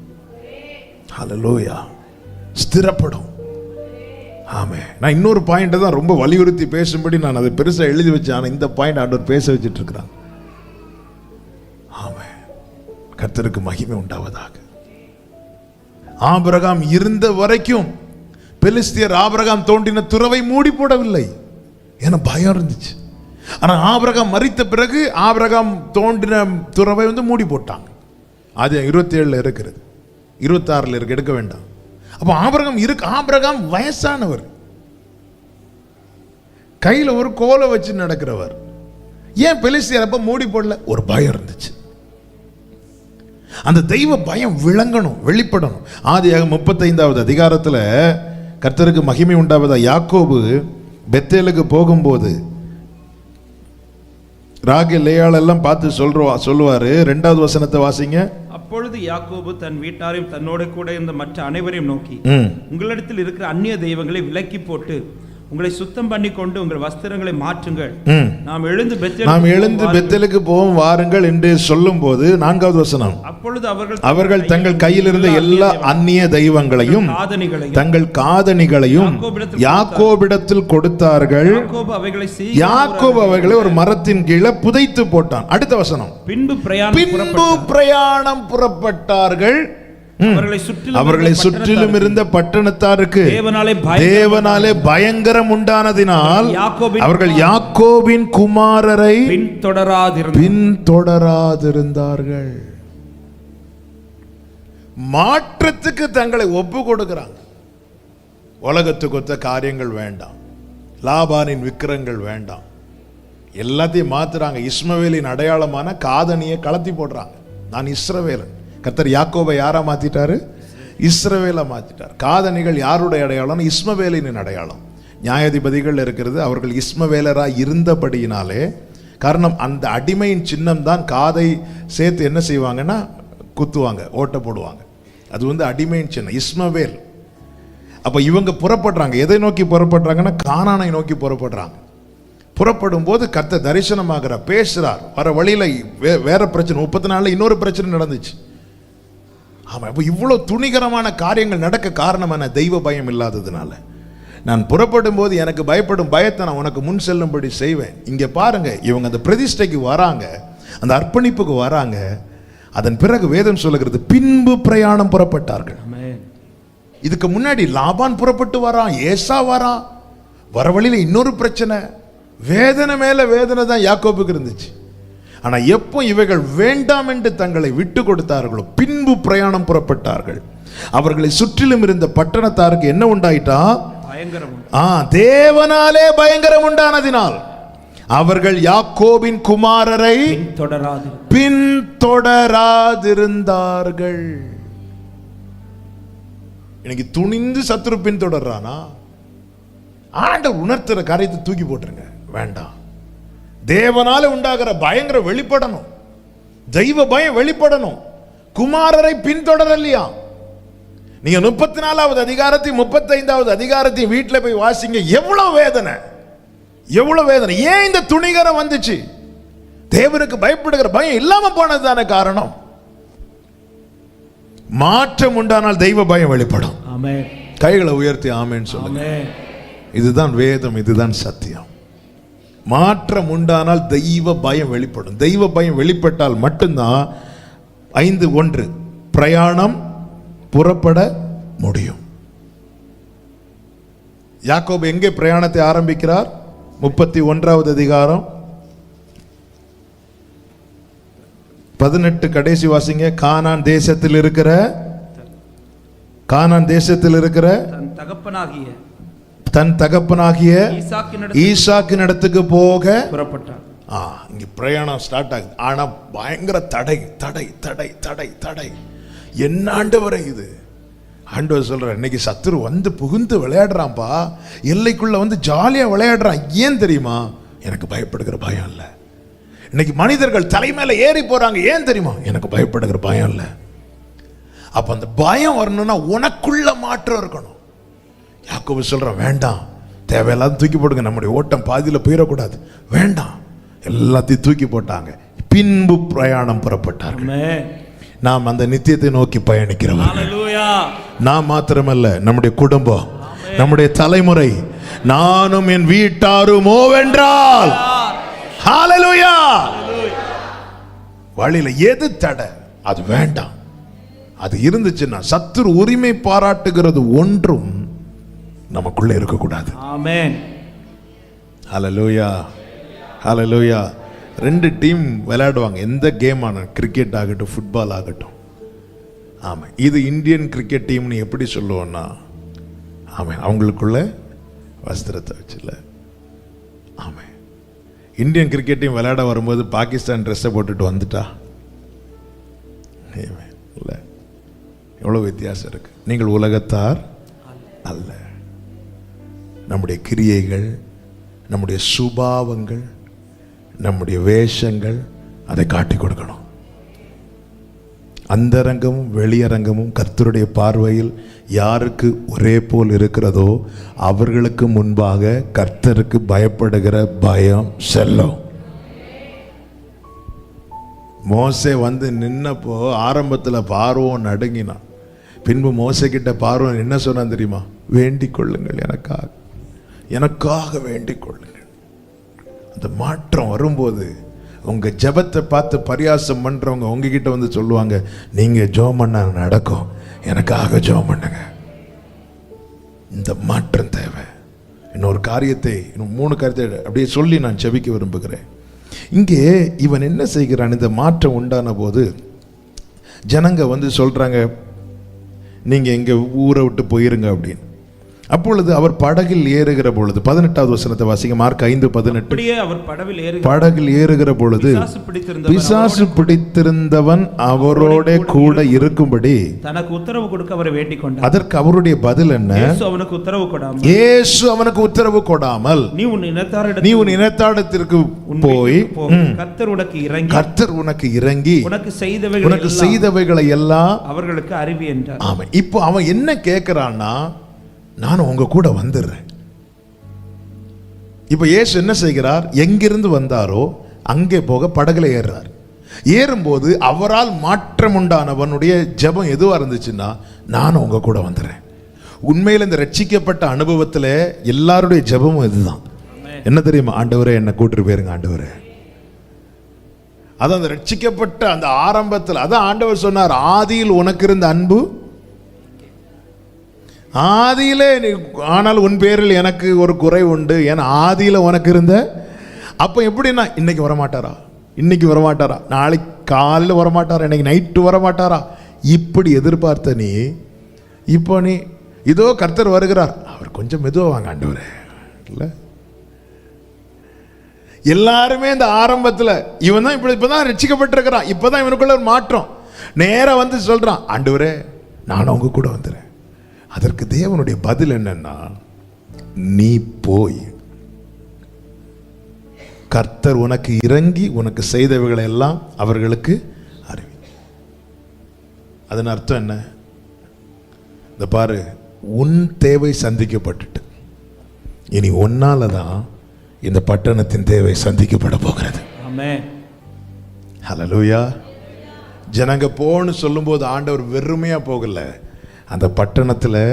Speaker 1: ஹல்லேலூயா, ஸ்திரப்படும். ஆமே. நான் இன்னொரு பாயிண்ட் தான் ரொம்ப வலியுறுத்தி பேசும்படி நான் அதை பெருசாக எழுதி வச்சேன். ஆனால் இந்த பாயிண்ட் ஆண்டவர் பேச வச்சுட்டு இருக்கிறான். ஆமே. கர்த்தருக்கு மகிமை உண்டாவதாக. ஆபிரகாம் இருந்த வரைக்கும் பெலிஸ்தியர் ஆபிரகாம் தோண்டின துறவை மூடி போடவில்லை, ஏன்னா பயம் இருந்துச்சு. ஆனால் ஆபிரகாம் மரித்த பிறகு ஆபிரகாம் தோண்டின துறவை வந்து மூடி போட்டாங்க. அது 27 இருக்கிறது, 26 இருக்கு, எடுக்க வேண்டாம். அப்போ ஆபிரகாம் வயசானவர், கையில் ஒரு கோலை வச்சு நடக்கிறவர். ஏன் பெலிஸ்தியர் அப்ப மூடி போடல? ஒரு பயம் இருந்துச்சு. அந்த தெய்வ பயம் விளங்கணும், வெளிப்படணும். ஆதியாகமம் 35வது அதிகாரத்தில் கர்த்தருக்கு மகிமை உண்டாவதா யாக்கோபு பெத்தேலுக்கு போகும்போது ராகேல் லேயாள் எல்லாம் பார்த்து சொல்லுவாரு. 2வது வசனத்தை வாசிங்க.
Speaker 2: அப்பொழுது யாக்கோபு தன் வீட்டாரையும் தன்னோட கூட இருந்த மற்ற அனைவரையும் நோக்கி, உங்களிடத்தில் இருக்கிற அந்நிய தெய்வங்களை விலக்கி போட்டு உங்களை சுத்தம் பண்ணி கொண்டு உங்கள் வஸ்திரங்களை மாற்றுங்கள்.
Speaker 1: ம்.
Speaker 2: நாம் எழுந்து
Speaker 1: பெத்தேலுக்கு போவோம் வாருங்கள் என்று சொல்லும் போது 4வது வசனம்,
Speaker 2: அப்பொழுது
Speaker 1: அவர்கள் தங்கள் கையில் இருந்த எல்லா அந்நிய தெய்வங்களையும் தங்கள் காதணிகளையும் யாக்கோபிடத்தில் கொடுத்தார்கள். யாக்கோபு அவைகளை ஒரு மரத்தின் கீழே புதைத்து போட்டான். அடுத்த வசனம், பின்பு பிரயாணம் புறப்பட்டார்கள். அவர்களை சுற்றிலும் இருந்த பட்டணத்தாருக்கு தேவனாலே பயங்கரம் உண்டானதினால் அவர்கள் யாக்கோபின் குமாரரை பின்தொடராதிருந்தார்கள். மாற்றத்துக்கு தங்களை ஒப்பு கொடுக்கிறாங்க. உலகத்துக்கு ஒத்த காரியங்கள் வேண்டாம், லாபானின் விக்கிரங்கள் வேண்டாம், எல்லாத்தையும் மாத்துறாங்க. இஸ்மவேலின் அடையாளமான காதணியை கலத்தி போடுறாங்க. நான் இஸ்ரவேலன். கர்த்தர் யாக்கோபை யாரா மாத்திட்டாரு? இஸ்ரவேலா மாத்திட்டார். காதணிகள் யாருடைய அடையாளம்? இஸ்மவேலின் அடையாளம். நியாயாதிபதிகள் இருக்கிறது, அவர்கள் இஸ்மவேலரா இருந்தபடியினாலே, காரணம் அந்த அடிமையின் சின்னம் தான் காதை சேர்த்து என்ன செய்வாங்கன்னா குத்துவாங்க, ஓட்ட போடுவாங்க. அது அடிமையின் சின்னம் இஸ்மவேல். அப்ப இவங்க புறப்படுறாங்க. எதை நோக்கி புறப்படுறாங்கன்னா கானானை நோக்கி புறப்படுறாங்க. புறப்படும் போது கர்த்தர் தரிசனமாகிறார், பேசுறார். வர வழியில வேற பிரச்சனை, 30 நாள்ல இன்னொரு பிரச்சனை நடந்துச்சு. ஆமா, இப்போ இவ்வளவு துணிகரமான காரியங்கள் நடக்க காரணம் என்ன? தெய்வ பயம் இல்லாததுனால. நான் புறப்படும் போது எனக்கு பயப்படும் பயத்தை நான் உனக்கு முன் செல்லும்படி செய்வேன். இங்க பாருங்க, இவங்க அந்த பிரதிஷ்டைக்கு வராங்க, அந்த அர்ப்பணிப்புக்கு வராங்க. அதன் பிறகு வேதம் சொல்லுகிறது, பின்பு பிரயாணம் புறப்பட்டார்கள். இதுக்கு முன்னாடி லாபான் புறப்பட்டு வரான், ஏசா வரான், வர வழியில இன்னொரு பிரச்சனை, வேதனை மேல வேதனை தான் யாக்கோபுக்கு இருந்துச்சு. ஆனா எப்போ இவைகள் வேண்டாம் என்று தங்களை விட்டு கொடுத்தார்களோ பின்பு பிரயாணம் புறப்பட்டார்கள். அவர்களை சுற்றிலும் இருந்த பட்டணத்தாருக்கு என்ன உண்டாயிட்டா? தேவனாலே பயங்கரம் உண்டானதினால் அவர்கள் யாக்கோபின் குமாரரை பின்தொடராதிருந்தார்கள். இன்னைக்கு துணிந்து சத்துரு பின்தொடர்றானா? ஆண்டவர் உணர்த்துற காரியத்தை தூக்கி போட்டுருங்க, வேண்டாம். தேவனால உண்டாகிற பயங்கர வெளிப்படணும், தெய்வ பயம் வெளிப்படணும். குமாரரை பின்தொடரலையா? நீங்க 34வது அதிகாரத்தையும் 35வது அதிகாரத்தையும் வீட்டில் போய் வாசிங்க. எவ்வளவு வேதனை, எவ்வளவு வேதனை. ஏன் இந்த துணிகரம் வந்துச்சு? தேவனுக்கு பயப்படுகிற பயம் இல்லாம போனதுதானே காரணம். மாற்றம் உண்டானால் தெய்வ பயம் வெளிப்படும். கைகளை உயர்த்தி ஆமென் சொல்லுங்க. இதுதான் வேதம், இதுதான் சத்தியம். மாற்றம் உண்டானால் தெய்வ பயம் வெளிப்படும். தெய்வ பயம் வெளிப்பட்டால் மட்டும்தான் 5:1 பிரயாணம் புறப்பட முடியும். யாக்கோபு எங்கே பிரயாணத்தை ஆரம்பிக்கிறார்? 31வது அதிகாரம் 18 கடைசி வாசிங்க. கானான் தேசத்தில் இருக்கிற தன் தகப்பனாகிய ஈசாக்கின் இடத்துக்கு போக புறப்பட்டார். இங்க பிரயாணம் ஸ்டார்ட் ஆகுது. ஆனா பயங்கர தடை தடை தடை தடை தடை. என்ன ஆண்டவரே இது? ஆண்டவர் சொல்ற, இன்னைக்கு சத்துரு புகுந்து விளையாடுறான்பா, எல்லைக்குள்ள ஜாலியா விளையாடுறான். ஏன் தெரியுமா? எனக்கு பயப்படுகிற பயம் இல்ல. இன்னைக்கு மனிதர்கள் தலை மேல ஏறி போறாங்க. ஏன் தெரியுமா? எனக்கு பயப்படுகிற பயம் இல்ல. அப்ப அந்த பயம் வரணும்னா உனக்குள்ள மாற்றம் இருக்கணும். யாக்கோபு சொல்றான், வேண்டாம், தேவையில்லாத தூக்கி போடுங்க, நம்முடைய ஓட்டம் பாதியில போயிடக்கூடாது, வேண்டாம். எல்லாத்தையும் தூக்கி போட்டாங்க. பின்பு பிரயாணம் புறப்பட்டார்கள். நாம் அந்த நித்தியத்தை நோக்கி பயணிக்கிறவர்கள். நாம் மாத்திரமல்ல, நம்முடைய குடும்பம், நம்முடைய தலைமுறை, நானும் என் வீட்டாருமோ வென்றால், ஹalleluya. வழியில எது தடை? அது வேண்டாம். அது இருந்துச்சுன்னா சத்துரு உரிமை பாராட்டுகிறது ஒன்றும் நமக்குள்ள இருக்கக்கூடாது. ஆமென். ஹalleluya, ஹalleluya. 2 டீம் விளையாடுவாங்க, எந்த கேம் ஆனாலும், கிரிக்கெட் ஆகட்டும், ஃபுட்பால் ஆகட்டும். ஆமாம், இது இந்தியன் கிரிக்கெட் டீம்னு எப்படி சொல்லுவோன்னா, ஆமாம், அவங்களுக்குள்ள வஸ்திரத்தை வச்சுல. ஆமாம், இந்தியன் கிரிக்கெட் டீம் விளையாட வரும்போது பாகிஸ்தான் ட்ரெஸ்ஸை போட்டுட்டு வந்துட்டா இல்லை, எவ்வளோ வித்தியாசம் இருக்கு. நீங்கள் உலகத்தார் அல்ல. நம்முடைய கிரியைகள், நம்முடைய சுபாவங்கள், நம்முடைய வேஷங்கள் அதை காட்டி கொடுக்கணும். அந்தரங்கமும் வெளியரங்கமும் கர்த்தருடைய பார்வையில் யாருக்கு ஒரே போல் இருக்கிறதோ அவர்களுக்கு முன்பாக கர்த்தருக்கு பயப்படுகிற பயம் செல்லும். மோசே வந்து நின்னப்போ ஆரம்பத்தில் பார்வோன் நடுங்கினான். பின்பு மோசே கிட்ட பார்வோன் என்ன சொன்னான் தெரியுமா? வேண்டிக் கொள்ளுங்கள், எனக்காக வேண்டிக் கொள்ளுங்கள். அந்த மாற்றம் வரும்போது உங்க ஜெபத்தை பார்த்து பரியாசம் பண்றவங்க உங்ககிட்ட வந்து சொல்லுவாங்க, நீங்க ஜெபம் பண்ண நடக்கும், எனக்காக ஜெபம் பண்ணுங்க. இந்த மாற்றம் தேவை. இன்னொரு காரியத்தை, இன்னும் 3 காரியத்தை அப்படியே சொல்லி நான் ஜெபிக்க விரும்புகிறேன். இங்கே இவன் என்ன செய்கிறான்? இந்த மாற்றம் உண்டான போது ஜனங்க வந்து சொல்றாங்க, நீங்க எங்க ஊரை விட்டு போயிருங்க அப்படின்னு. அப்பொழுது அவர் படகில் ஏறுகிற பொழுது 18வது வசனத்தை வாசிங்க. மார்க் 5:18.
Speaker 2: அவர்
Speaker 1: படகில் ஏறுகிற பொழுது பிசாசு பிடித்திருந்தவன் அவரோட கூட இருக்கும்படி
Speaker 2: தனக்கு உத்தரவு கொடுக்க அவரை வேண்டிக் கொண்டார்.
Speaker 1: அதற்கு அவருடைய பதில் என்ன?
Speaker 2: இயேசு அவனுக்கு உத்தரவு கொடாமல் நீ உன் இனத்தாரிடத்திற்கு போய் கர்த்தர் உனக்கு இறங்கி உனக்கு செய்தவைகளை எல்லாம் அவர்களுக்கு அறிவி என்றார். ஆமா. இப்போ அவன் என்ன கேட்கிறான்னா, நான் உங்க கூட வந்துடுறேன். இப்ப இயேசு என்ன செய்கிறார்? எங்கிருந்து வந்தாரோ அங்கே போக படகுல ஏறுறார். ஏறும்போது அவரால் மாற்றம் உண்டானவனுடைய ஜெபம் எதுவா இருந்துச்சுன்னா, நான் உங்க கூட வந்துடுறேன். உண்மையில் இந்த ரட்சிக்கப்பட்ட அனுபவத்தில் எல்லாருடைய ஜெபமும் இதுதான். என்ன தெரியுமா? ஆண்டவரே என்னை கூட்டிட்டு போயிருங்க ஆண்டவரே. அதான் அந்த ரட்சிக்கப்பட்ட அந்த ஆரம்பத்தில் அதான் ஆண்டவர் சொன்னார், ஆதியில் உனக்கு இருந்த அன்பு ஆதியிலே, ஆனால் உன் பேரில் எனக்கு ஒரு குறை உண்டு. ஏன்னா ஆதியில உனக்கு இருந்த. அப்ப எப்படின்னா, இன்னைக்கு வரமாட்டாரா, நாளைக்கு காலையில் வரமாட்டாரா, இன்னைக்கு நைட்டு வரமாட்டாரா, இப்படி எதிர்பார்த்த நீ இப்போ நீ இதோ கர்த்தர் வருகிறார், அவர் கொஞ்சம் மெதுவா வாங்க ஆண்டவரே. இல்ல எல்லாருமே இந்த ஆரம்பத்தில் இவன் தான் இப்பதான் ரட்சிக்கப்பட்டிருக்கிறான், இப்பதான் இவனுக்குள்ள ஒரு மாற்றம். நேரம் வந்து சொல்றான், ஆண்டவரே நானும் உங்க கூட வந்துடுறேன். அதற்கு தேவனுடைய பதில் என்னன்னா, நீ போய் கர்த்தர் உனக்கு இறங்கி உனக்கு செய்தவைகளை எல்லாம் அவர்களுக்கு அறிவி. அதன் அர்த்தம் என்ன? இந்த பாரு, உன் தேவை சந்திக்கப்பட்டுட்டு இனி உன்னாலதான் இந்த பட்டணத்தின் தேவை சந்திக்கப்பட போகிறது. ஆமென். ஹல்லேலூயா. ஜனங்க போன்னு சொல்லும்போது ஆண்டவர் வெறுமையா போகல, அந்த பட்டணத்தில்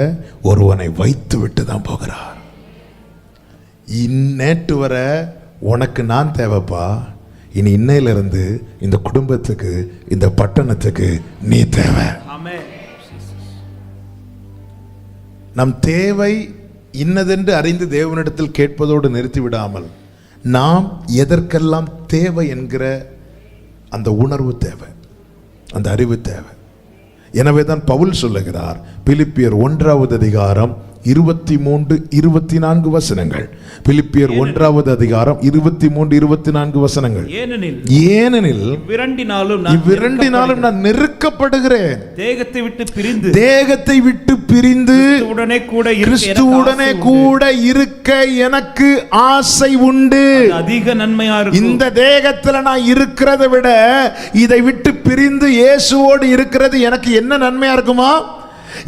Speaker 2: ஒருவனை வைத்து விட்டு தான் போகிறார். நேற்று வர உனக்கு நான் தேவைப்பா, இனி இன்னையிலிருந்து இந்த குடும்பத்துக்கு இந்த பட்டணத்துக்கு நீ தேவை. நம் தேவை இன்னதென்று அறிந்து தேவனிடத்தில் கேட்பதோடு நிறுத்தி விடாமல், நாம் எதற்கெல்லாம் தேவை என்கிற அந்த உணர்வு தேவை, அந்த அறிவு தேவை. எனவே தான் பவுல் சொல்லுகிறார், பிலிப்பியர் 1வது அதிகாரம் 23-24 வசனங்கள். பிலிப்பியர் 1வது அதிகாரம் 23-24 வசனங்கள். ஏனெனில் இவ்விரண்டினாலும் நான் நெருக்கப்படுகிறேன். தேகத்தை விட்டு பிரிந்து கிறிஸ்துவுடனே கூட இருக்க எனக்கு ஆசை உண்டு. அதிக நன்மையா இருக்கும். இந்த தேகத்துல நான் இருக்கிறதை விட இதை விட்டு பிரிந்து இயேசுவோடு இருக்கிறது எனக்கு என்ன நன்மையா இருக்குமா?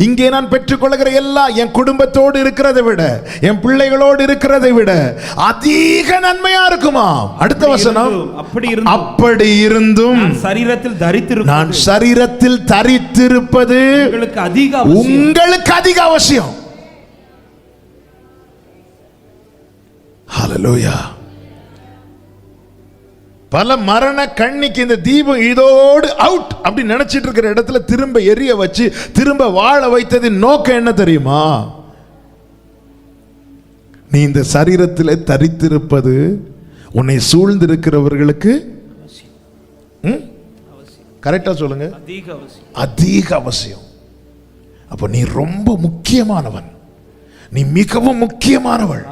Speaker 2: இங்கே நான் பெற்றுக்கொள்கிற எல்லாம் என் குடும்பத்தோடு இருக்கிறதை விட, என் பிள்ளைகளோடு இருக்கிறதை விட அதிக நன்மையா இருக்குமா? அடுத்த வசனம், அப்படி இருந்தும் நான் சரீரத்தில் தரித்திருப்பது உங்களுக்கு அதிக அவசியம். ஹல்லேலூயா. பல மரண கண்ணிக்கு இந்த தீபம் இதோடு அவுட் அப்படி நினைச்சிட்டு இருக்கிற இடத்துல திரும்ப எரிய வச்சு திரும்ப வாழ வைத்ததின் நோக்கம் என்ன தெரியுமா? நீ இந்த சரீரத்தில் தரித்திருப்பது உன்னை சூழ்ந்திருக்கிறவர்களுக்கு கரெக்டா சொல்லுங்க, அதிக அவசியம். அப்ப நீ ரொம்ப முக்கியமானவன், நீ மிகவும் முக்கியமானவள்.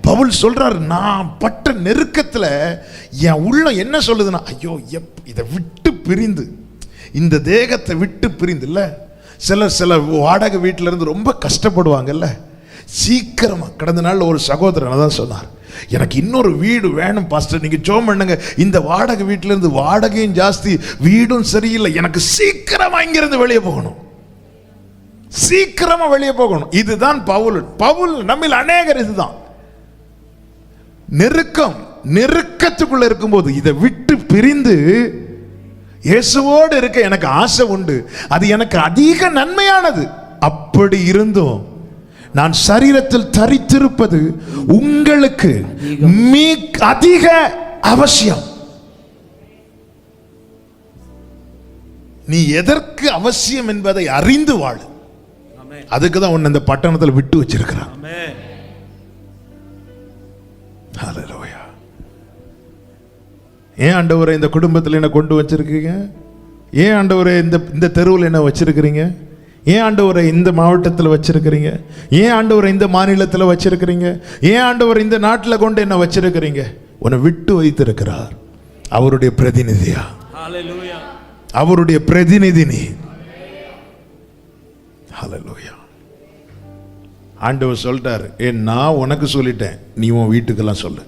Speaker 2: பவுல் சொல்றார், நான் பட்ட நெருக்கத்துல என் உள்ள என்ன சொல்லுதுன்னா, ஐயோ இதை விட்டு பிரிந்து, இந்த தேகத்தை விட்டு பிரிந்து இல்ல, சில வாடகை வீட்டில இருந்து ரொம்ப கஷ்டப்படுவாங்கல்ல,
Speaker 1: சீக்கிரமா. கடந்த நாள் ஒரு சகோதரன் அதான் சொன்னார், எனக்கு இன்னொரு வீடு வேணும் பாஸ்டர், நீங்க ஜெபம் பண்ணுங்க, இந்த வாடகை வீட்டில இருந்து வாடகையும் ஜாஸ்தி, வீடும் சரியில்லை, எனக்கு சீக்கிரமா இங்கிருந்து வெளியே போகணும், சீக்கிரமா வெளியே போகணும். இதுதான் பவுல் நம்மில் அநேகர் இதுதான். நெருக்கத்துக்குள்ள இருக்கும்போது இதை விட்டு பிரிந்து இயேசுவோடு இருக்க எனக்கு ஆசை உண்டு, அது எனக்கு அதிக நன்மையானது. அப்படி இருந்தும் நான் சரீரத்தில் தரித்திருப்பது உங்களுக்கு அதிக அவசியம். நீ எதற்கு அவசியம் என்பதை அறிந்து வாழு. அதுக்கு தான் உன்னை இந்த பட்டணத்தில் விட்டு வச்சிருக்கிறான். ஹல்லேலூயா. ஏன் ஆண்டவரே இந்த குடும்பத்தில் என்ன கொண்டு வச்சிருக்கீங்க? ஏன் ஆண்டவரே இந்த தெருவில் என்ன வச்சிருக்கிறீங்க? ஏன் ஆண்டவரை இந்த மாவட்டத்தில் வச்சிருக்கிறீங்க? ஏன் ஆண்டவரை இந்த மாநிலத்தில் வச்சிருக்கிறீங்க? ஏன் ஆண்டவர் இந்த நாட்டில் கொண்டு என்ன வச்சிருக்கிறீங்க? உன்னை விட்டு வைத்திருக்கிறார். அவருடைய பிரதிநிதியா, அவருடைய பிரதிநிதி நீ. ஹல்லேலூயா. ஆண்டவர் சொல்லிட்டாரு, நான் உனக்கு சொல்லிட்டேன், நீ உன் வீட்டுக்கெல்லாம் சொல்லு.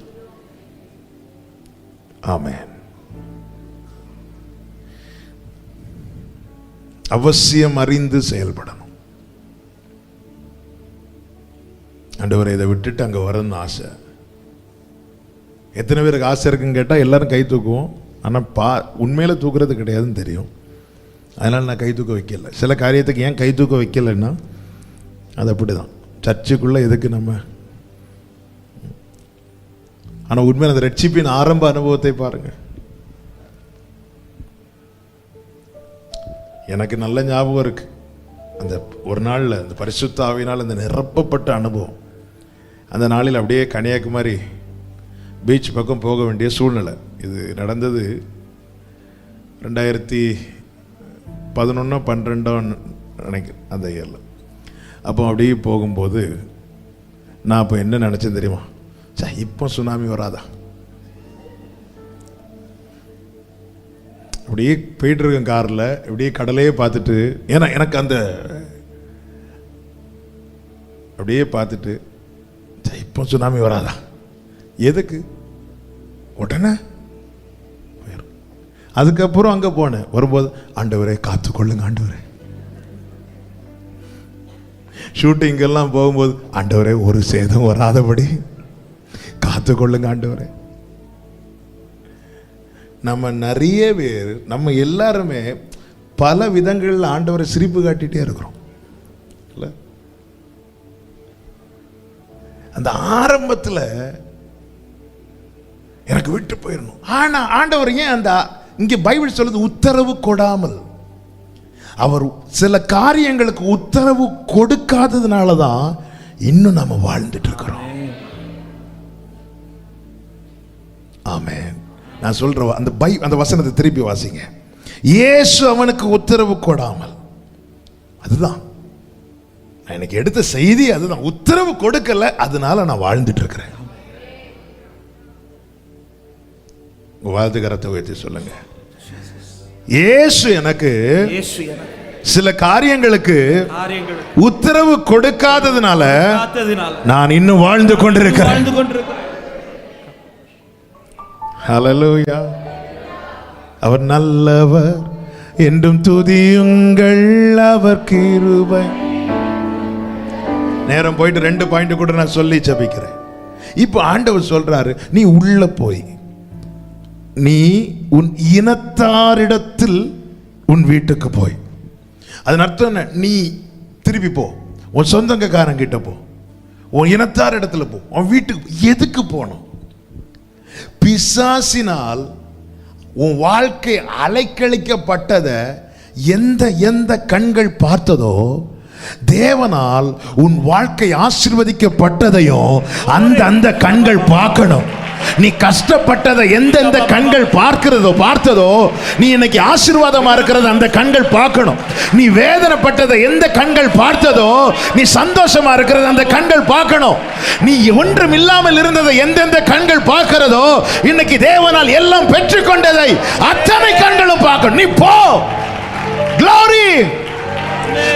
Speaker 1: ஆமென். அவசியம் அறிந்து செயல்படணும். ஆண்டவரே இதை விட்டுட்டு அங்கே வரணும்னு ஆசை. எத்தனை பேருக்கு ஆசை இருக்குன்னு கேட்டால் எல்லாரும் கை தூக்குவோம். ஆனால் உண்மையில தூக்குறது கிடையாதுன்னு தெரியும். அதனால் நான் கை தூக்க வைக்கல. சில காரியத்துக்கு ஏன் கை தூக்க வைக்கலைன்னா அது அப்படி தான். சர்ச்சுக்குள்ளே எதுக்கு நம்ம, ஆனால் உண்மையில் அந்த ரட்சிப்பின் ஆரம்ப அனுபவத்தை பாருங்கள். எனக்கு நல்ல ஞாபகம் இருக்கு. அந்த ஒரு நாளில் அந்த பரிசுத்த ஆவியினால் அந்த நிரப்பப்பட்ட அனுபவம். அந்த நாளில் அப்படியே கன்னியாகுமரி பீச் பக்கம் போக வேண்டிய சூழ்நிலை. இது நடந்தது 2011-12 நினைக்கிறேன், அந்த இயரில். அப்போ அப்படியே போகும்போது நான் இப்போ என்ன நினச்சேன் தெரியுமா? இப்போ சுனாமி வராதா? அப்படியே போயிட்டு இருக்கேன் காரில், இப்படியே கடலையே பார்த்துட்டு, ஏன்னா எனக்கு அந்த அப்படியே பார்த்துட்டு இப்போ சுனாமி வராதா? எதுக்கு? உடனே அதுக்கப்புறம் அங்கே போனேன். வரும்போது ஆண்டவரே காத்துக்கொள்ளுங்க ஆண்டவரே. ஷூட்டிங்கெல்லாம் போகும்போது ஆண்டவரே ஒரு சேதம் வராதபடி காத்துக்கொள்ளுங்க ஆண்டவரே. நம்ம நிறைய பேர், நம்ம எல்லாருமே பல விதங்களில் ஆண்டவரை சிரிப்பு காட்டிகிட்டே இருக்கிறோம் இல்லை? அந்த ஆரம்பத்தில் எனக்கு விட்டு போயிடணும். ஆனால் ஆண்டவர் ஏன் அந்த இங்கே பைபிள் சொல்லுது உத்தரவு கொடாமல், அவர் சில காரியங்களுக்கு உத்தரவு கொடுக்காததுனால தான் இன்னும் நம்ம வாழ்ந்துட்டு இருக்கிறோம். ஆமென். நான் சொல்ற அந்த வசனத்தை திருப்பி வாசிங்க. இயேசு அவனுக்கு உத்தரவு கொடாமல், அதுதான் எனக்கு எடுத்த செய்தி, அதுதான். உத்தரவு கொடுக்கல, அதனால நான் வாழ்ந்துட்டு இருக்கிறேன். வாழ்த்து கரத்தை உயர்த்தி சொல்லுங்க. இயேசு எனக்கு சில காரியங்களுக்கு உத்தரவு கொடுக்காததுனால நான் இன்னும் வாழ்ந்து கொண்டிருக்கிறேன். ஹல்லேலூயா. அவர் நல்லவர் என்றும் துதியுங்கள் அவர் கிருபை. நேரம் போயிட்டு 2 பாயிண்ட் கூட நான் சொல்லி ஜெபிக்கிறேன். இப்போ ஆண்டவர் சொல்றாரு, நீ உள்ள போய் நீ உன் இனத்தாரிடத்தில் உன் வீட்டுக்கு போய். அதன் அர்த்தம் என்ன? நீ திருப்பி போ, உன் சொந்தக்காரன் கிட்ட போ, உன் இனத்தார் இடத்துல போ, உன் வீட்டுக்கு. எதுக்கு போகணும்? பிசாசினால் உன் வாழ்க்கை அலைக்கழிக்கப்பட்டதை எந்த கண்கள் பார்த்ததோ, தேவனால் உன் வாழ்க்கை ஆசீர்வதிக்கப்பட்டதையும் அந்த கண்கள் பார்க்கணும். நீ கஷ்டப்பட்டதை எந்தெந்த கண்கள் பார்த்ததோ, நீ இன்னைக்கு ஆசீர்வாதமா இருக்கிறது அந்த கண்கள் பார்க்கணும். நீ வேதனைப்பட்டதை எந்த கண்கள் பார்த்ததோ, நீ சந்தோஷமா இருக்கிறது அந்த கண்கள் பார்க்கணும். நீ ஒன்றும் இல்லாமல் இருந்ததை எந்தெந்த கண்கள் பார்க்கிறதோ, இன்னைக்கு தேவனால் எல்லாம் பெற்றுக்கொண்டதை அத்தனை கண்களும் பார்க்கணும். நீ போ. Glory.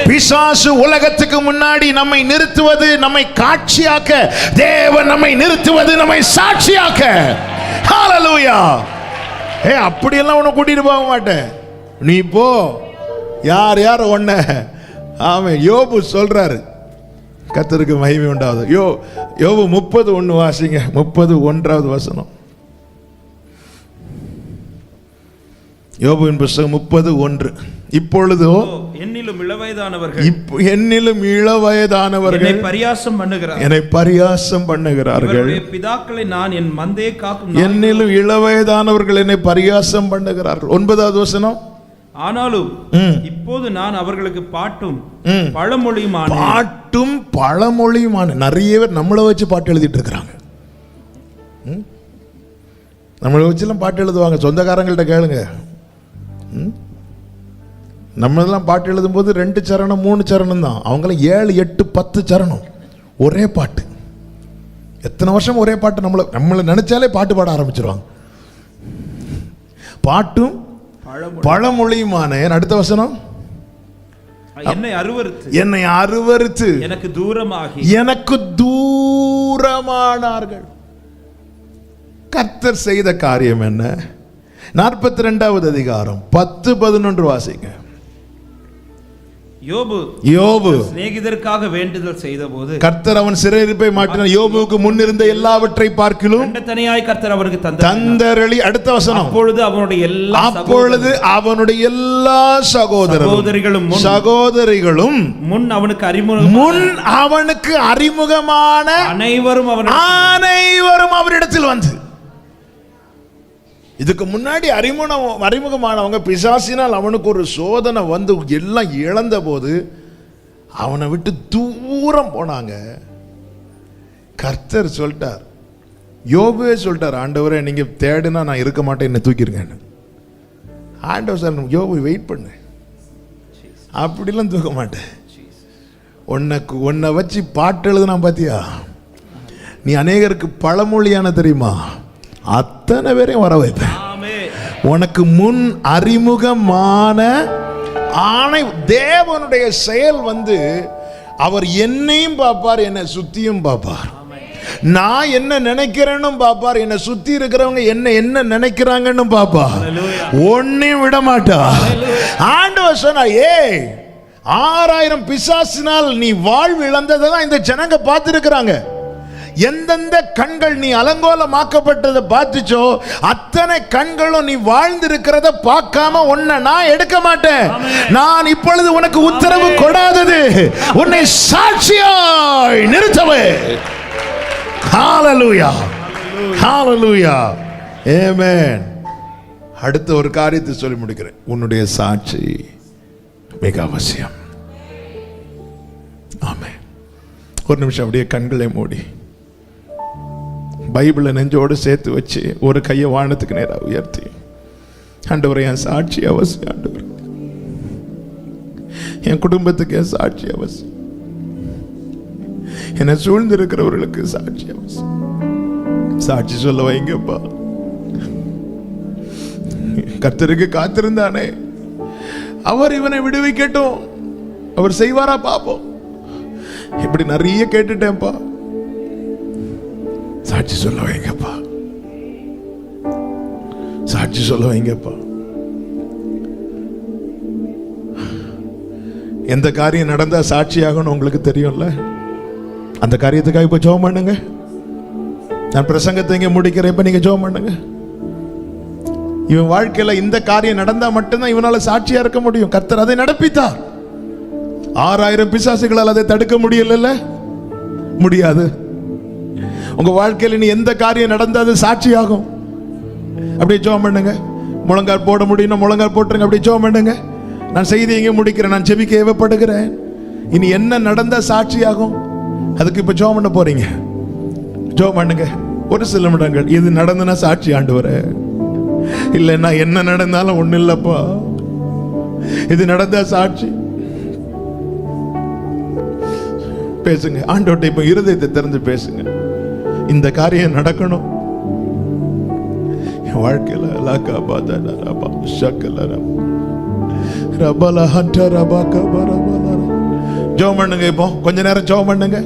Speaker 1: பிசாசு உலகத்துக்கு முன்னாடி நம்மை நிறுத்துவது நம்மை காட்சியாக்க, தேவன் நம்மை நிறுத்துவது நம்மை சாட்சியாக்க. ஹalleluya. அப்படியெல்லாம் உன்னை கூட்டிட்டு போக மாட்டேன், நீ போ. யார் யார் ஒன்ன. ஆமென். யோபு சொல்றாரு, கர்த்தருக்கு மகிமை உண்டாவது. யோபு 30:1 வாசிங்க. 30:1 வசனம். யோபுவின் புத்தகம் 30:1. இப்பொழுதோ
Speaker 2: என்னிலும் இளவயதானவர்கள் என்னை பரியாசம் பண்ணுகிறார்கள். பிதாக்களை நான் என் மந்தையை காக்கும்.
Speaker 1: என்னிலும் இளவயதானவர்கள் என்னை பரியாசம் பண்ணுகிறார்கள். 9வது வசனம்.
Speaker 2: ஆனாலும் இப்போது நான் அவர்களுக்கு பாட்டும் பழமொழியுமான. நிறைய பேர் நம்மளை வச்சு பாட்டு எழுதிட்டு இருக்கிறாங்க. நம்மளை வச்சுலாம் பாட்டு எழுதுவாங்க. சொந்தக்காரங்கள்ட்ட கேளுங்க. நம்மளெல்லாம் பாட்டு எழுதும் போது 2 சரணம் 3 சரணம் தான். அவங்களாம் 7, 8, 10 சரணம் ஒரே பாட்டு. எத்தனை வருஷம் ஒரே பாட்டு. நம்மளை நினைச்சாலே பாட்டு பாட ஆரம்பிச்சிருவாங்க. பாட்டும் பழமொழியுமான. அடுத்த வசனம். என்னை அருவருத்து எனக்கு தூரமானார்கள். கர்த்தர் செய்த காரியம் என்ன? 42வது அதிகாரம் 10-11 வாசிங்க. யோபு சிநேகிதருக்காக வேண்டுதல் செய்தபோது
Speaker 1: கர்த்தர் அவன் சிறையிருப்பை மாற்றினார். யோபுவுக்கு முன்னிருந்த எல்லாவற்றை பார்க்கிலும்
Speaker 2: தனியாய் கர்த்தர் அவனுக்கு
Speaker 1: தந்தரளி. அடுத்த வசனம்.
Speaker 2: அப்பொழுது
Speaker 1: அவனுடைய எல்லா சகோதரிகளும் முன் அவனுக்கு அறிமுகமான அனைவரும் அவரிடத்தில் வந்து. இதுக்கு முன்னாடி அறிமுகமானவங்க பிசாசினால் அவனுக்கு ஒரு சோதனை வந்து எல்லாம் இழந்த போது அவனை விட்டு தூரம் போனாங்க. கர்த்தர் சொல்லிட்டார், யோபுவே சொல்லிட்டார், ஆண்டவரே நீங்க தேடுனா நான் இருக்க மாட்டேன், என்ன தூக்கிருங்க. ஆண்டவர் சார் யோபு வெயிட் பண்ணு, அப்படிலாம் தூக்க மாட்டேன். உன்னை வச்சு பாட்டு எழுதுனா பாத்தியா, நீ அநேகருக்கு பழமொழியான தெரியுமா, அத்தனை பேரையும் வர வைப்பேன். உனக்கு முன் அறிமுகமான ஆணை. தேவனுடைய செயல் வந்து அவர் என்னையும் பார்ப்பார், என்னை சுத்தியும் பார்ப்பார். நான் என்ன நினைக்கிறேன்னு பார்ப்பார், என்னை சுத்தி இருக்கிறவங்க என்ன நினைக்கிறாங்கன்னு பார்ப்பார். ஒன்னையும் விட மாட்டார். ஆண்டவர் சொன்னார், 6000 பிசாசினால் நீ வாழ்வு இழந்ததான் இந்த ஜனங்க பார்த்திருக்கிறாங்க. எந்தெந்த கண்கள் நீ அலங்கோலமாக்கப்பட்டதை பார்த்துச்சோ அத்தனை கண்களும் நீ வாழ்ந்திருக்கிறத பார்க்காம உன்னை நான் எடுக்க மாட்டேன். நான் இப்பொழுது உனக்கு உத்தரவு கொடாதது உன்னை சாட்சியாய் நிறுத்தவே. ஹalleluya, ஹalleluya, ஆமென். அடுத்த ஒரு காரியத்தை சொல்லி முடிக்கிறேன். உன்னுடைய சாட்சி மிக அவசியம். ஆமென். ஒரு நிமிஷம் அப்படியே கண்களை மூடி பைபிளை நெஞ்சோடு சேர்த்து வச்சு ஒரு கையை வானத்துக்கு நேராக உயர்த்தி, ஆண்டவரே என் சாட்சி அவசியம், ஆண்டவர் என் குடும்பத்துக்கு என் சாட்சி அவசியம், என்னை சூழ்ந்திருக்கிறவர்களுக்கு சாட்சி அவசியம். சாட்சி சொல்ல வைங்கப்பா. கர்த்தருக்கு காத்திருந்தானே, அவர் இவனை விடுவிக்கட்டும், அவர் செய்வாரா பாப்போம். இப்படி நிறைய கேட்டுட்டேன்ப்பா, சாட்சி சொல்ல வைங்கப்பா, சாட்சி சொல்ல வைங்கப்பா. எந்த காரியம் நடந்தா சாட்சியாகணும் உங்களுக்கு தெரியும்ல, அந்த காரியத்துக்காக இப்ப ஜெபம் பண்ணுங்க. நான் பிரசங்கத்தை இங்க முடிக்கிறேன், இப்ப நீங்க ஜெபம் பண்ணுங்க. இவன் வாழ்க்கையில இந்த காரியம் நடந்தா மட்டும்தான் இவனால சாட்சியா இருக்க முடியும். கர்த்தர் அதை நடப்பித்தார். 6000 பிசாசுகளால் அதை தடுக்க முடியல, முடியாது. உங்க வாழ்க்கையில நீ எந்த காரியம் நடந்தா அது சாட்சியாகும். அப்படியே ஜெபம் பண்ணுங்க. முழங்கால் போட முடியும், முழங்கால் போட்டுருங்க. அப்படியே ஜெபம் பண்ணுங்க. நான் செய்தி எங்க முடிக்கிறேன், நான் ஜெபிக்க ஏவப்படுகிறேன். இனி என்ன நடந்தா சாட்சியாகும், அதுக்கு இப்ப ஜெபம் பண்ண போறீங்க. ஜெபம் பண்ணுங்க. ஒரு சில நிமிடங்கள். இது நடந்தனா சாட்சி ஆண்டவரே, இல்லைன்னா என்ன நடந்தாலும் ஒண்ணு இல்லப்பா, இது நடந்தா சாட்சி. பேசுங்க ஆண்டவர்ட்ட, இப்ப இருதயத்தை திறந்து பேசுங்க. இந்த காரியம் நடக்கணும் என் வாழ்க்கையில. லகா ஜெபம் பண்ணுங்க. இப்போ கொஞ்ச நேரம் ஜெபம் பண்ணுங்க.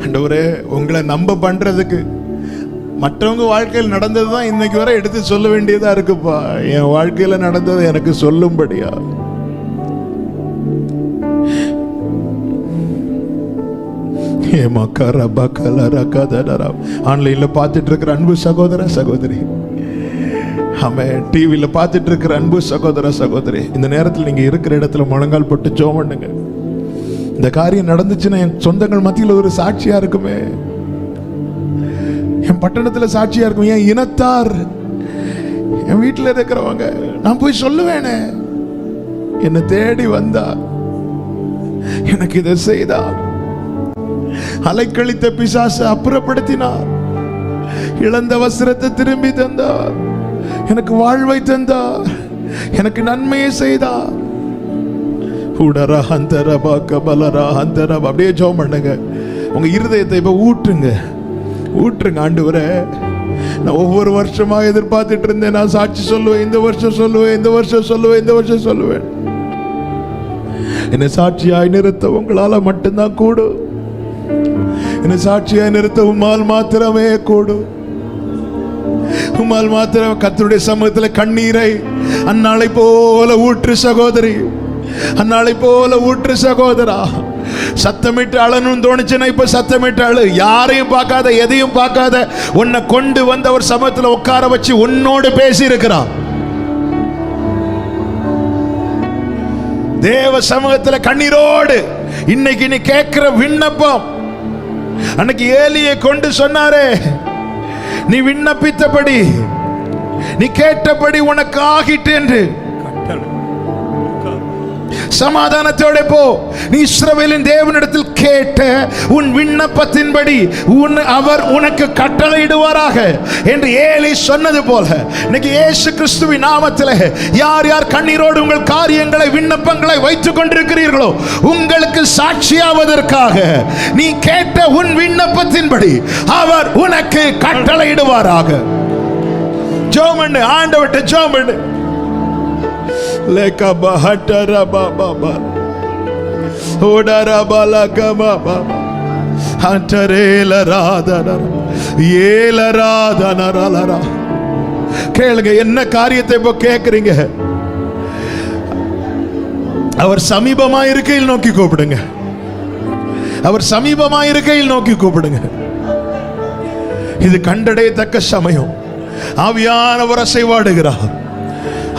Speaker 1: ஆண்டவரே, உங்களை நம்ப பண்றதுக்கு மற்றவங்க வாழ்க்கையில் நடந்ததுதான் இன்னைக்கு வரை எடுத்து சொல்ல வேண்டியதா இருக்குப்பா. என் வாழ்க்கையில நடந்தது எனக்கு சொல்லும்படியா. ஆன்லைன்ல பார்த்துட்டு இருக்கிற அன்பு சகோதர சகோதரி, ஆமென், டிவியில பார்த்துட்டு இருக்கிற அன்பு சகோதர சகோதரி, இந்த நேரத்தில் நீங்க இருக்கிற இடத்துல முழங்கால் போட்டு ஜெபம் பண்ணுங்க. இந்த காரியம் நடந்துச்சுன்னா என் சொந்தங்கள் மத்தியில் ஒரு சாட்சியா இருக்குமே, என் பட்டணத்துல சாட்சியா இருக்கும், என் இனத்தார், என் வீட்டில் இருக்கிறவங்க, நான் போய் சொல்லுவேனே, என்னை தேடி வந்தா, எனக்கு இதை செய்தார், அலைக்கழித்த பிசாசை அப்புறப்படுத்தினார், இழந்த வஸ்திரத்தை திரும்பி தந்தார், எனக்கு வாழ்வை தந்தார், எனக்கு நன்மையை செய்தார். அப்படியே ஜெபம் பண்ணுங்க. உங்க இருதயத்தை இப்ப ஊற்றுங்க, ஊற்றுங்க. ஆண்டவரே, நான் ஒவ்வொரு வருஷமா எதிர்பார்த்துட்டு இருந்தேன், நான் சாட்சி சொல்லுவேன், இந்த வருஷம் சொல்லுவேன், இந்த வருஷம் சொல்லுவேன், இந்த வருஷம் சொல்லுவேன். என்னை சாட்சியாய் நிறுத்த உங்களால மட்டும்தான் கூடும். என்னை சாட்சியாய் நிறுத்த உம்மால் மாத்திரமே கூடும். உம்மால் மாத்திரம். கர்த்தருடைய சமூகத்தில் கண்ணீரை அந்நாளை போல ஊற்று சகோதரி, அந்நாளை போல ஊற்று சகோதரா. சத்தமிட்டு அழணும் தோணுச்சுன்னா இப்ப சத்தமிட்டு அழு. யாரையும் பார்க்காத, எதையும் பார்க்காத, உன்னை கொண்டு வந்து அவர் சமூகத்தில் உட்கார வச்சு உன்னோடு பேசி இருக்கிறார். தேவ சமூகத்தில் கண்ணீரோடு இன்னைக்கு நீ கேட்கிற விண்ணப்பம், அன்னைக்கு ஏலியை கொண்டு சொன்னாரே, நீ விண்ணப்பித்தபடி, நீ கேட்டபடி உனக்கு ஆகிட்டு என்று, சமாதானத்தோட போ, நீ இஸ்ரவேலின் தேவனிடத்தில் கேட்ட உன் விண்ணப்பத்தின்படி அவர் உனக்கு கட்டளையிடுவாராக என்று ஏலி சொன்னது போல, இன்னைக்கு இயேசு கிறிஸ்துவின் நாமத்தில் யார் யார் கண்ணீரோடு உங்கள் காரியங்களை, விண்ணப்பங்களை வைத்துக் கொண்டிருக்கிறீர்களோ, உங்களுக்கு சாட்சியாவதற்காக நீ கேட்ட உன் விண்ணப்பத்தின்படி அவர் உனக்கு கட்டளையிடுவாராக. ஜெபம் பண்ணு, ஆண்டவர்ட்ட ஜெபம் பண்ணு. Leka bahatara baba, odara balaka baba, hantarela radana, yela radana ralara. கேளுங்க, என்ன காரியத்தை இப்போ கேட்குறீங்க? அவர் சமீபமா இருக்கையில் நோக்கி கூப்பிடுங்க. அவர் சமீபமா இருக்கையில் நோக்கி கூப்பிடுங்க. இது கண்டடையத்தக்க சமயம். ஆவியானவர் அசைவாடுகிறார்,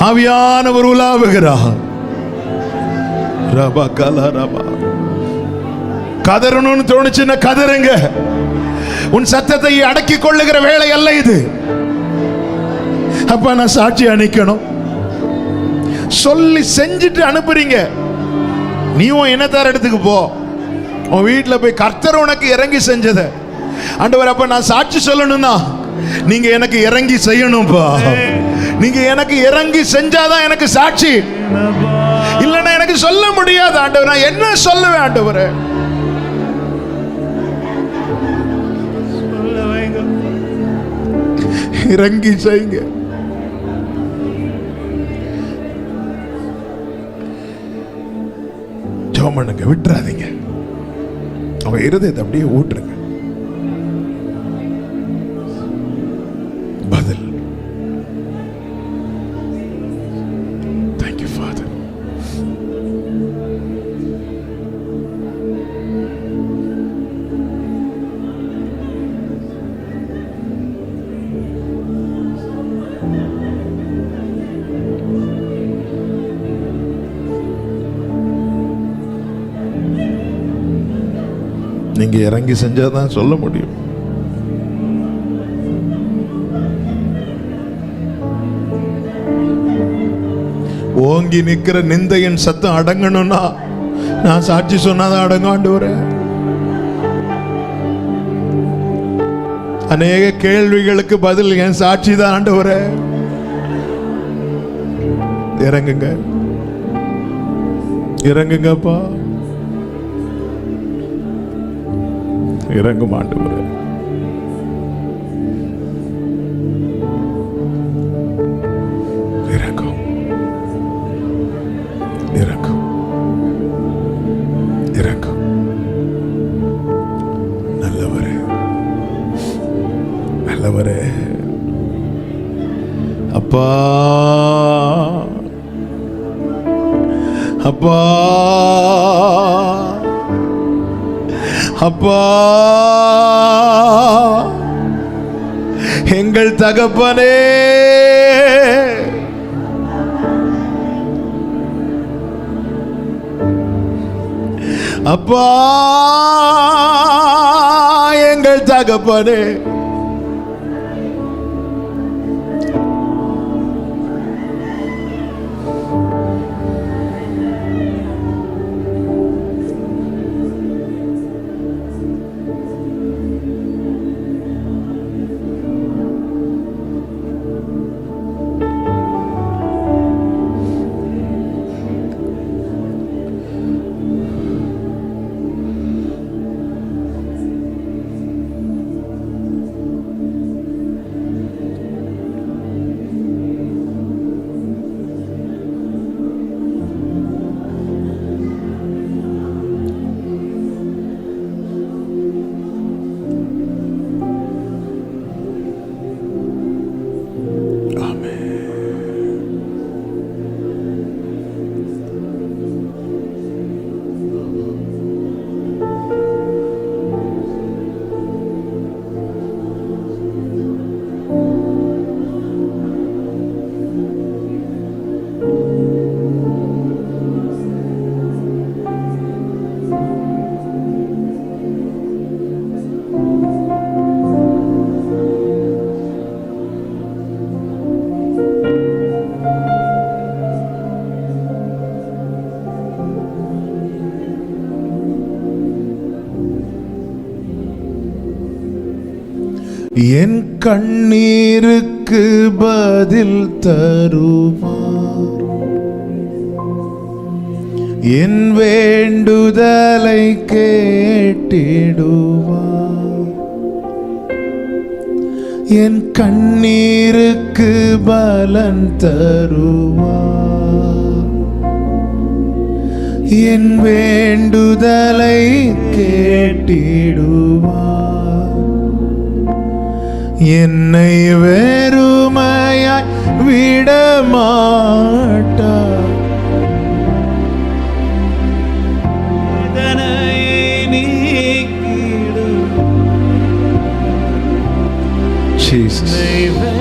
Speaker 1: ஆவியானவர் உலாவுகிறார். ரபா கலா ரபா. கதறணும்னு தோணுச்சுன்னா கதறுங்க. உன் சத்தத்தை அடக்கி கொள்ளுகிற வேலை அல்ல இது. அப்ப நான் சாட்சி அணிக்கணும் சொல்லி செஞ்சுட்டு அனுப்புறீங்க. நீ உன் இனத்தார் இடத்துக்கு போ, உன் வீட்டில் போய் கர்த்தர் உனக்கு இறங்கி செஞ்சத ஆண்டவர், அப்ப நான் சாட்சி சொல்லணும்னா நீங்க எனக்கு இறங்கி செய்யணும்பா. நீங்க எனக்கு இறங்கி செஞ்சாதான் எனக்கு சாட்சி, இல்லைன்னா எனக்கு சொல்ல முடியாது. ஆண்டவர், நான் என்ன சொல்லுவேன்? ஆண்டவரே, இறங்கி செய்யுங்க. ஜெபம் பண்ணுங்க, விட்டுறாதீங்க. அவங்க இருதயத்தை அப்படியே ஊட்டுருங்க. பதில். Thank you father. நீங்க இறங்கி செஞ்சாதான் சொல்ல முடியும். ஓங்கி நிக்கிற நிந்தையின் சத்தம் அடங்கணும்னா நான் சாட்சி சொன்னாதான் அடங்கும். ஆண்டவரே, அநேக கேள்விகளுக்கு பதில் என் சாட்சி தான். ஆண்டவரே, இறங்குங்க, இறங்குங்கப்பா, இறங்கும் ஆண்டவரே. இறங்கும். இறங்கும். நல்லவரே, நல்லவரே. அப்பா, அப்பா, அப்பா, எங்கள் தகப்பனே, அப்பா, எங்கள் தகப்பனே, என் கண்ணீருக்கு பதில் தருவார், என் வேண்டுதலை கேட்டிடுவார். என் கண்ணீருக்கு பலன் தருவார், என் வேண்டுதலை கேட்டிடுவார். என்னை வெறுமையாய் விடமாட்டார்,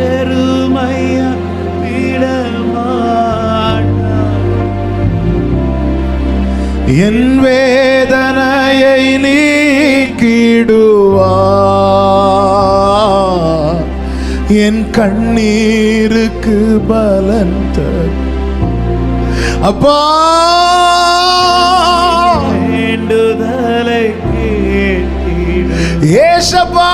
Speaker 2: வெறுமையாய் விடமாட்டார்.
Speaker 1: என் வேதனையை நீக்கிடுவார், என் கண்ணீருக்கு பலன் தரும். அப்பா,
Speaker 2: வேண்டுதலை கேட்டிடு
Speaker 1: ஏசப்பா,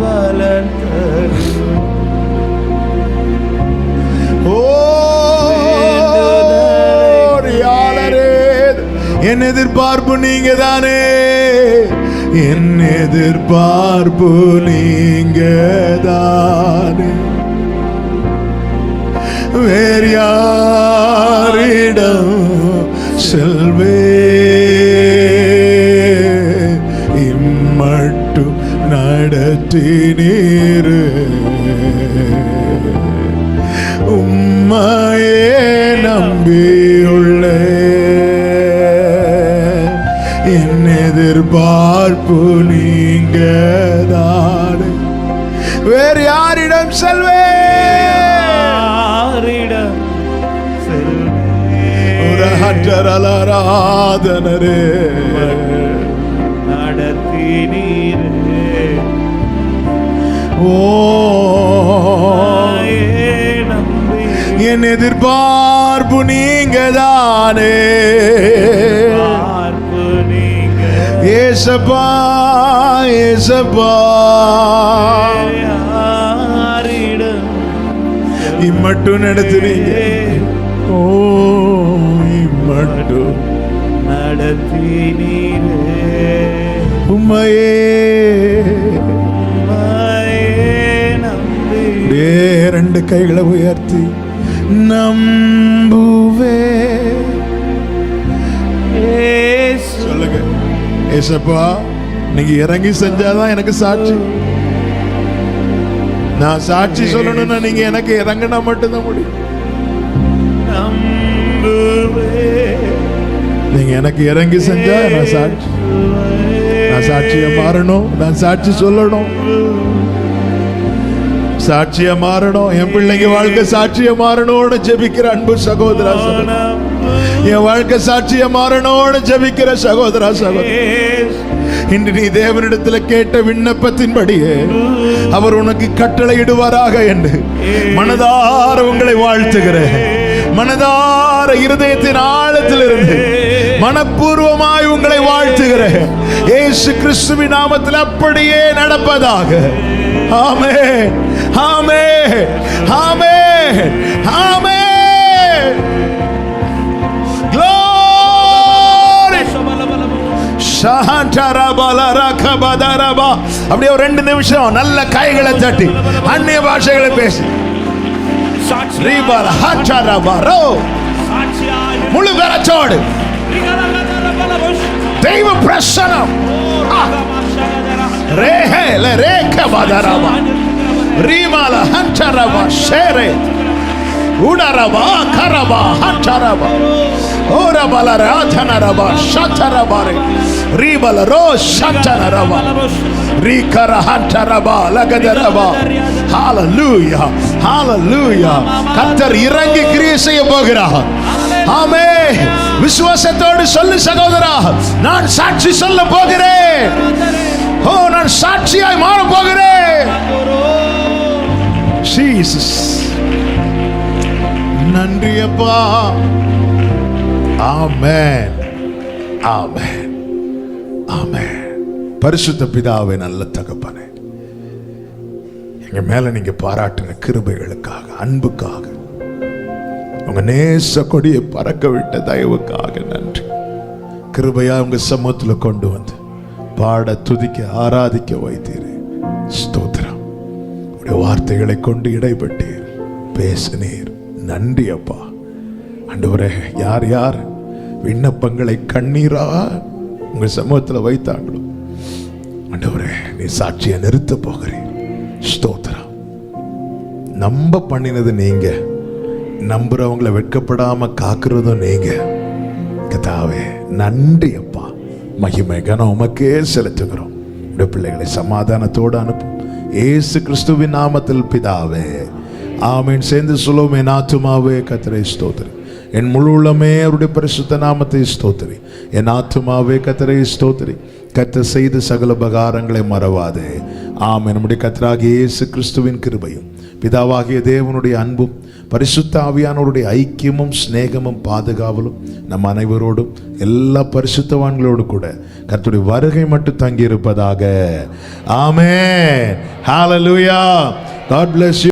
Speaker 2: பலன் தரும்.
Speaker 1: ஓ என் எதிர்பார்ப்பு நீங்க தானே, என் எதிர்பார்ப்பு நீங்க தானே. வேறு யாரிடம் செல்வே, இம்மட்டும் நடத்தினீர், உம்மையே நம்பியுள்ளே. என் எதிர்பார்ப்பு நீங்க தானே, வேறு யாரிடம் செல்வே, ஆராதனரே
Speaker 2: நடத்தினீரே.
Speaker 1: ஓ என் எதிர்பார்ப்பு நீங்க தானே, ஏசப்பா ஏசப்பா, இம்மட்டும் நடத்துறீங்க. ஓ இம்மட்டும்
Speaker 2: நடத்தினீரே,
Speaker 1: உம்மையே
Speaker 2: நம்பி.
Speaker 1: ரெண்டு கைகளை உயர்த்தி நம்பு ஏசப்பா நீங்க இறங்கி செஞ்சாதான் எனக்கு சாட்சி. நான் சாட்சி சொல்லணும்னா நீங்க எனக்கு இறங்கினா மட்டும்தான் முடியும். நீங்க எனக்கு இறங்கி செஞ்சா நான் சாட்சி, நான் சாட்சியா மாறணும், நான் சாட்சி சொல்லணும், சாட்சியா மாறணும். என் பிள்ளைங்க வாழ்க்கை சாட்சியா மாறணும்னு ஜெபிக்கிற அன்பு சகோதரா, என் வாழ்க்கை சாட்சியா மாறணும்னு ஜெபிக்கிற சகோதரா சகோதரி, இன்று நீ தேவனிடத்தில் கேட்ட விண்ணப்பத்தின்படியே அவர் உனக்கு கட்டளையிடுவாராக என்று மனதார உங்களை வாழ்த்துகிறேன். மனதார இருதயத்தின் ஆழத்தில் இருந்து மனப்பூர்வமாய் உங்களை வாழ்த்துகிறேன். இயேசு கிறிஸ்துவின் நாமத்தில் அப்படியே நடப்பதாக. ஆமென், ஆமென், ஆமென், ஆமென். Glory. அப்படியே ஒரு 2 நிமிஷம் நல்ல கைகளை தட்டி அந்நிய பாஷைகளை பேசி முழு பெறச்சோடு தெய்வ பிரசனம் உடரபா கரபா ஹண்டரபா ஓரபல ராதனரபா ஷத்தரபாரே ரீபல ரோ ஷத்தனரபா ரீகர ஹண்டரபா லகதரபா. ஹalleluya, ஹalleluya. கர்த்தர் இறங்கி கிரியை செய்ய போகிறார். ஆமென். விசுவாசத்தோடு சொல்லு சகோதரா, நான் சாட்சி சொல்ல போகிறேன். ஓ, நான் சாட்சியாய் மாற போகிறேன். ஜீசஸ் நன்றி அப்பா. ஆமென், ஆமென், ஆமென். பரிசுத்த பிதாவே, நல்ல தகப்பனே, எங்க மேல நீங்க பாராட்டின கிருபைகளுக்காக, அன்புக்காக, உங்க நேச கொடியை பறக்க விட்ட தயவுக்காக நன்றி. கிருபையா உங்க சமூகத்தில் கொண்டு வந்து பாட, துதிக்க, ஆராதிக்க வைத்தீரே. ஸ்தோத்திரம். உடைய வார்த்தைகளை கொண்டு இடைப்பட்டீர், பேசினீர். நன்றி அப்பா. ஆண்டவரே, யார் யார் விண்ணப்பங்களை கண்ணீரா உங்க சமூகத்தில் வைத்தாங்களோ, ஆண்டவரே நீ சாட்சியை நிறுத்த போகிறீர். ஸ்தோத்திரம். நம்ப பண்ணினது நீங்க, நம்புறவங்களை வெட்கப்படாம காக்குறதும் நீங்க. கர்த்தாவே நன்றி அப்பா. மகிமை கனம் உமக்கே செலுத்துகிறோம். உடைய பிள்ளைகளை சமாதானத்தோடு அனுப்பும் இயேசு கிறிஸ்துவின் நாமத்தில் பிதாவே, ஆமென். சேர்ந்து சொல்லுவோம். என் ஆத்துமாவே கர்த்தரை ஸ்தோத்திரி, என் முழு உள்ளமே அவருடைய பரிசுத்த நாமத்தை ஸ்தோத்திரி. என் ஆத்துமாவே கர்த்தரை ஸ்தோத்திரி, கர்த்தர் செய்த சகல உபகாரங்களை மறவாதே. ஆமென். நம்முடைய கர்த்தராகிய இயேசு கிறிஸ்துவின் கிருபையும், பிதாவாகிய தேவனுடைய அன்பும், பரிசுத்த ஆவியானவருடைய ஐக்கியமும் சிநேகமும் பாதுகாவலும் நம் அனைவரோடும் எல்லா பரிசுத்தவான்களோடு கூட கர்த்தருடைய வருகை மட்டும் தங்கி இருப்பதாக. ஆமென். ஹalleluya. God bless you.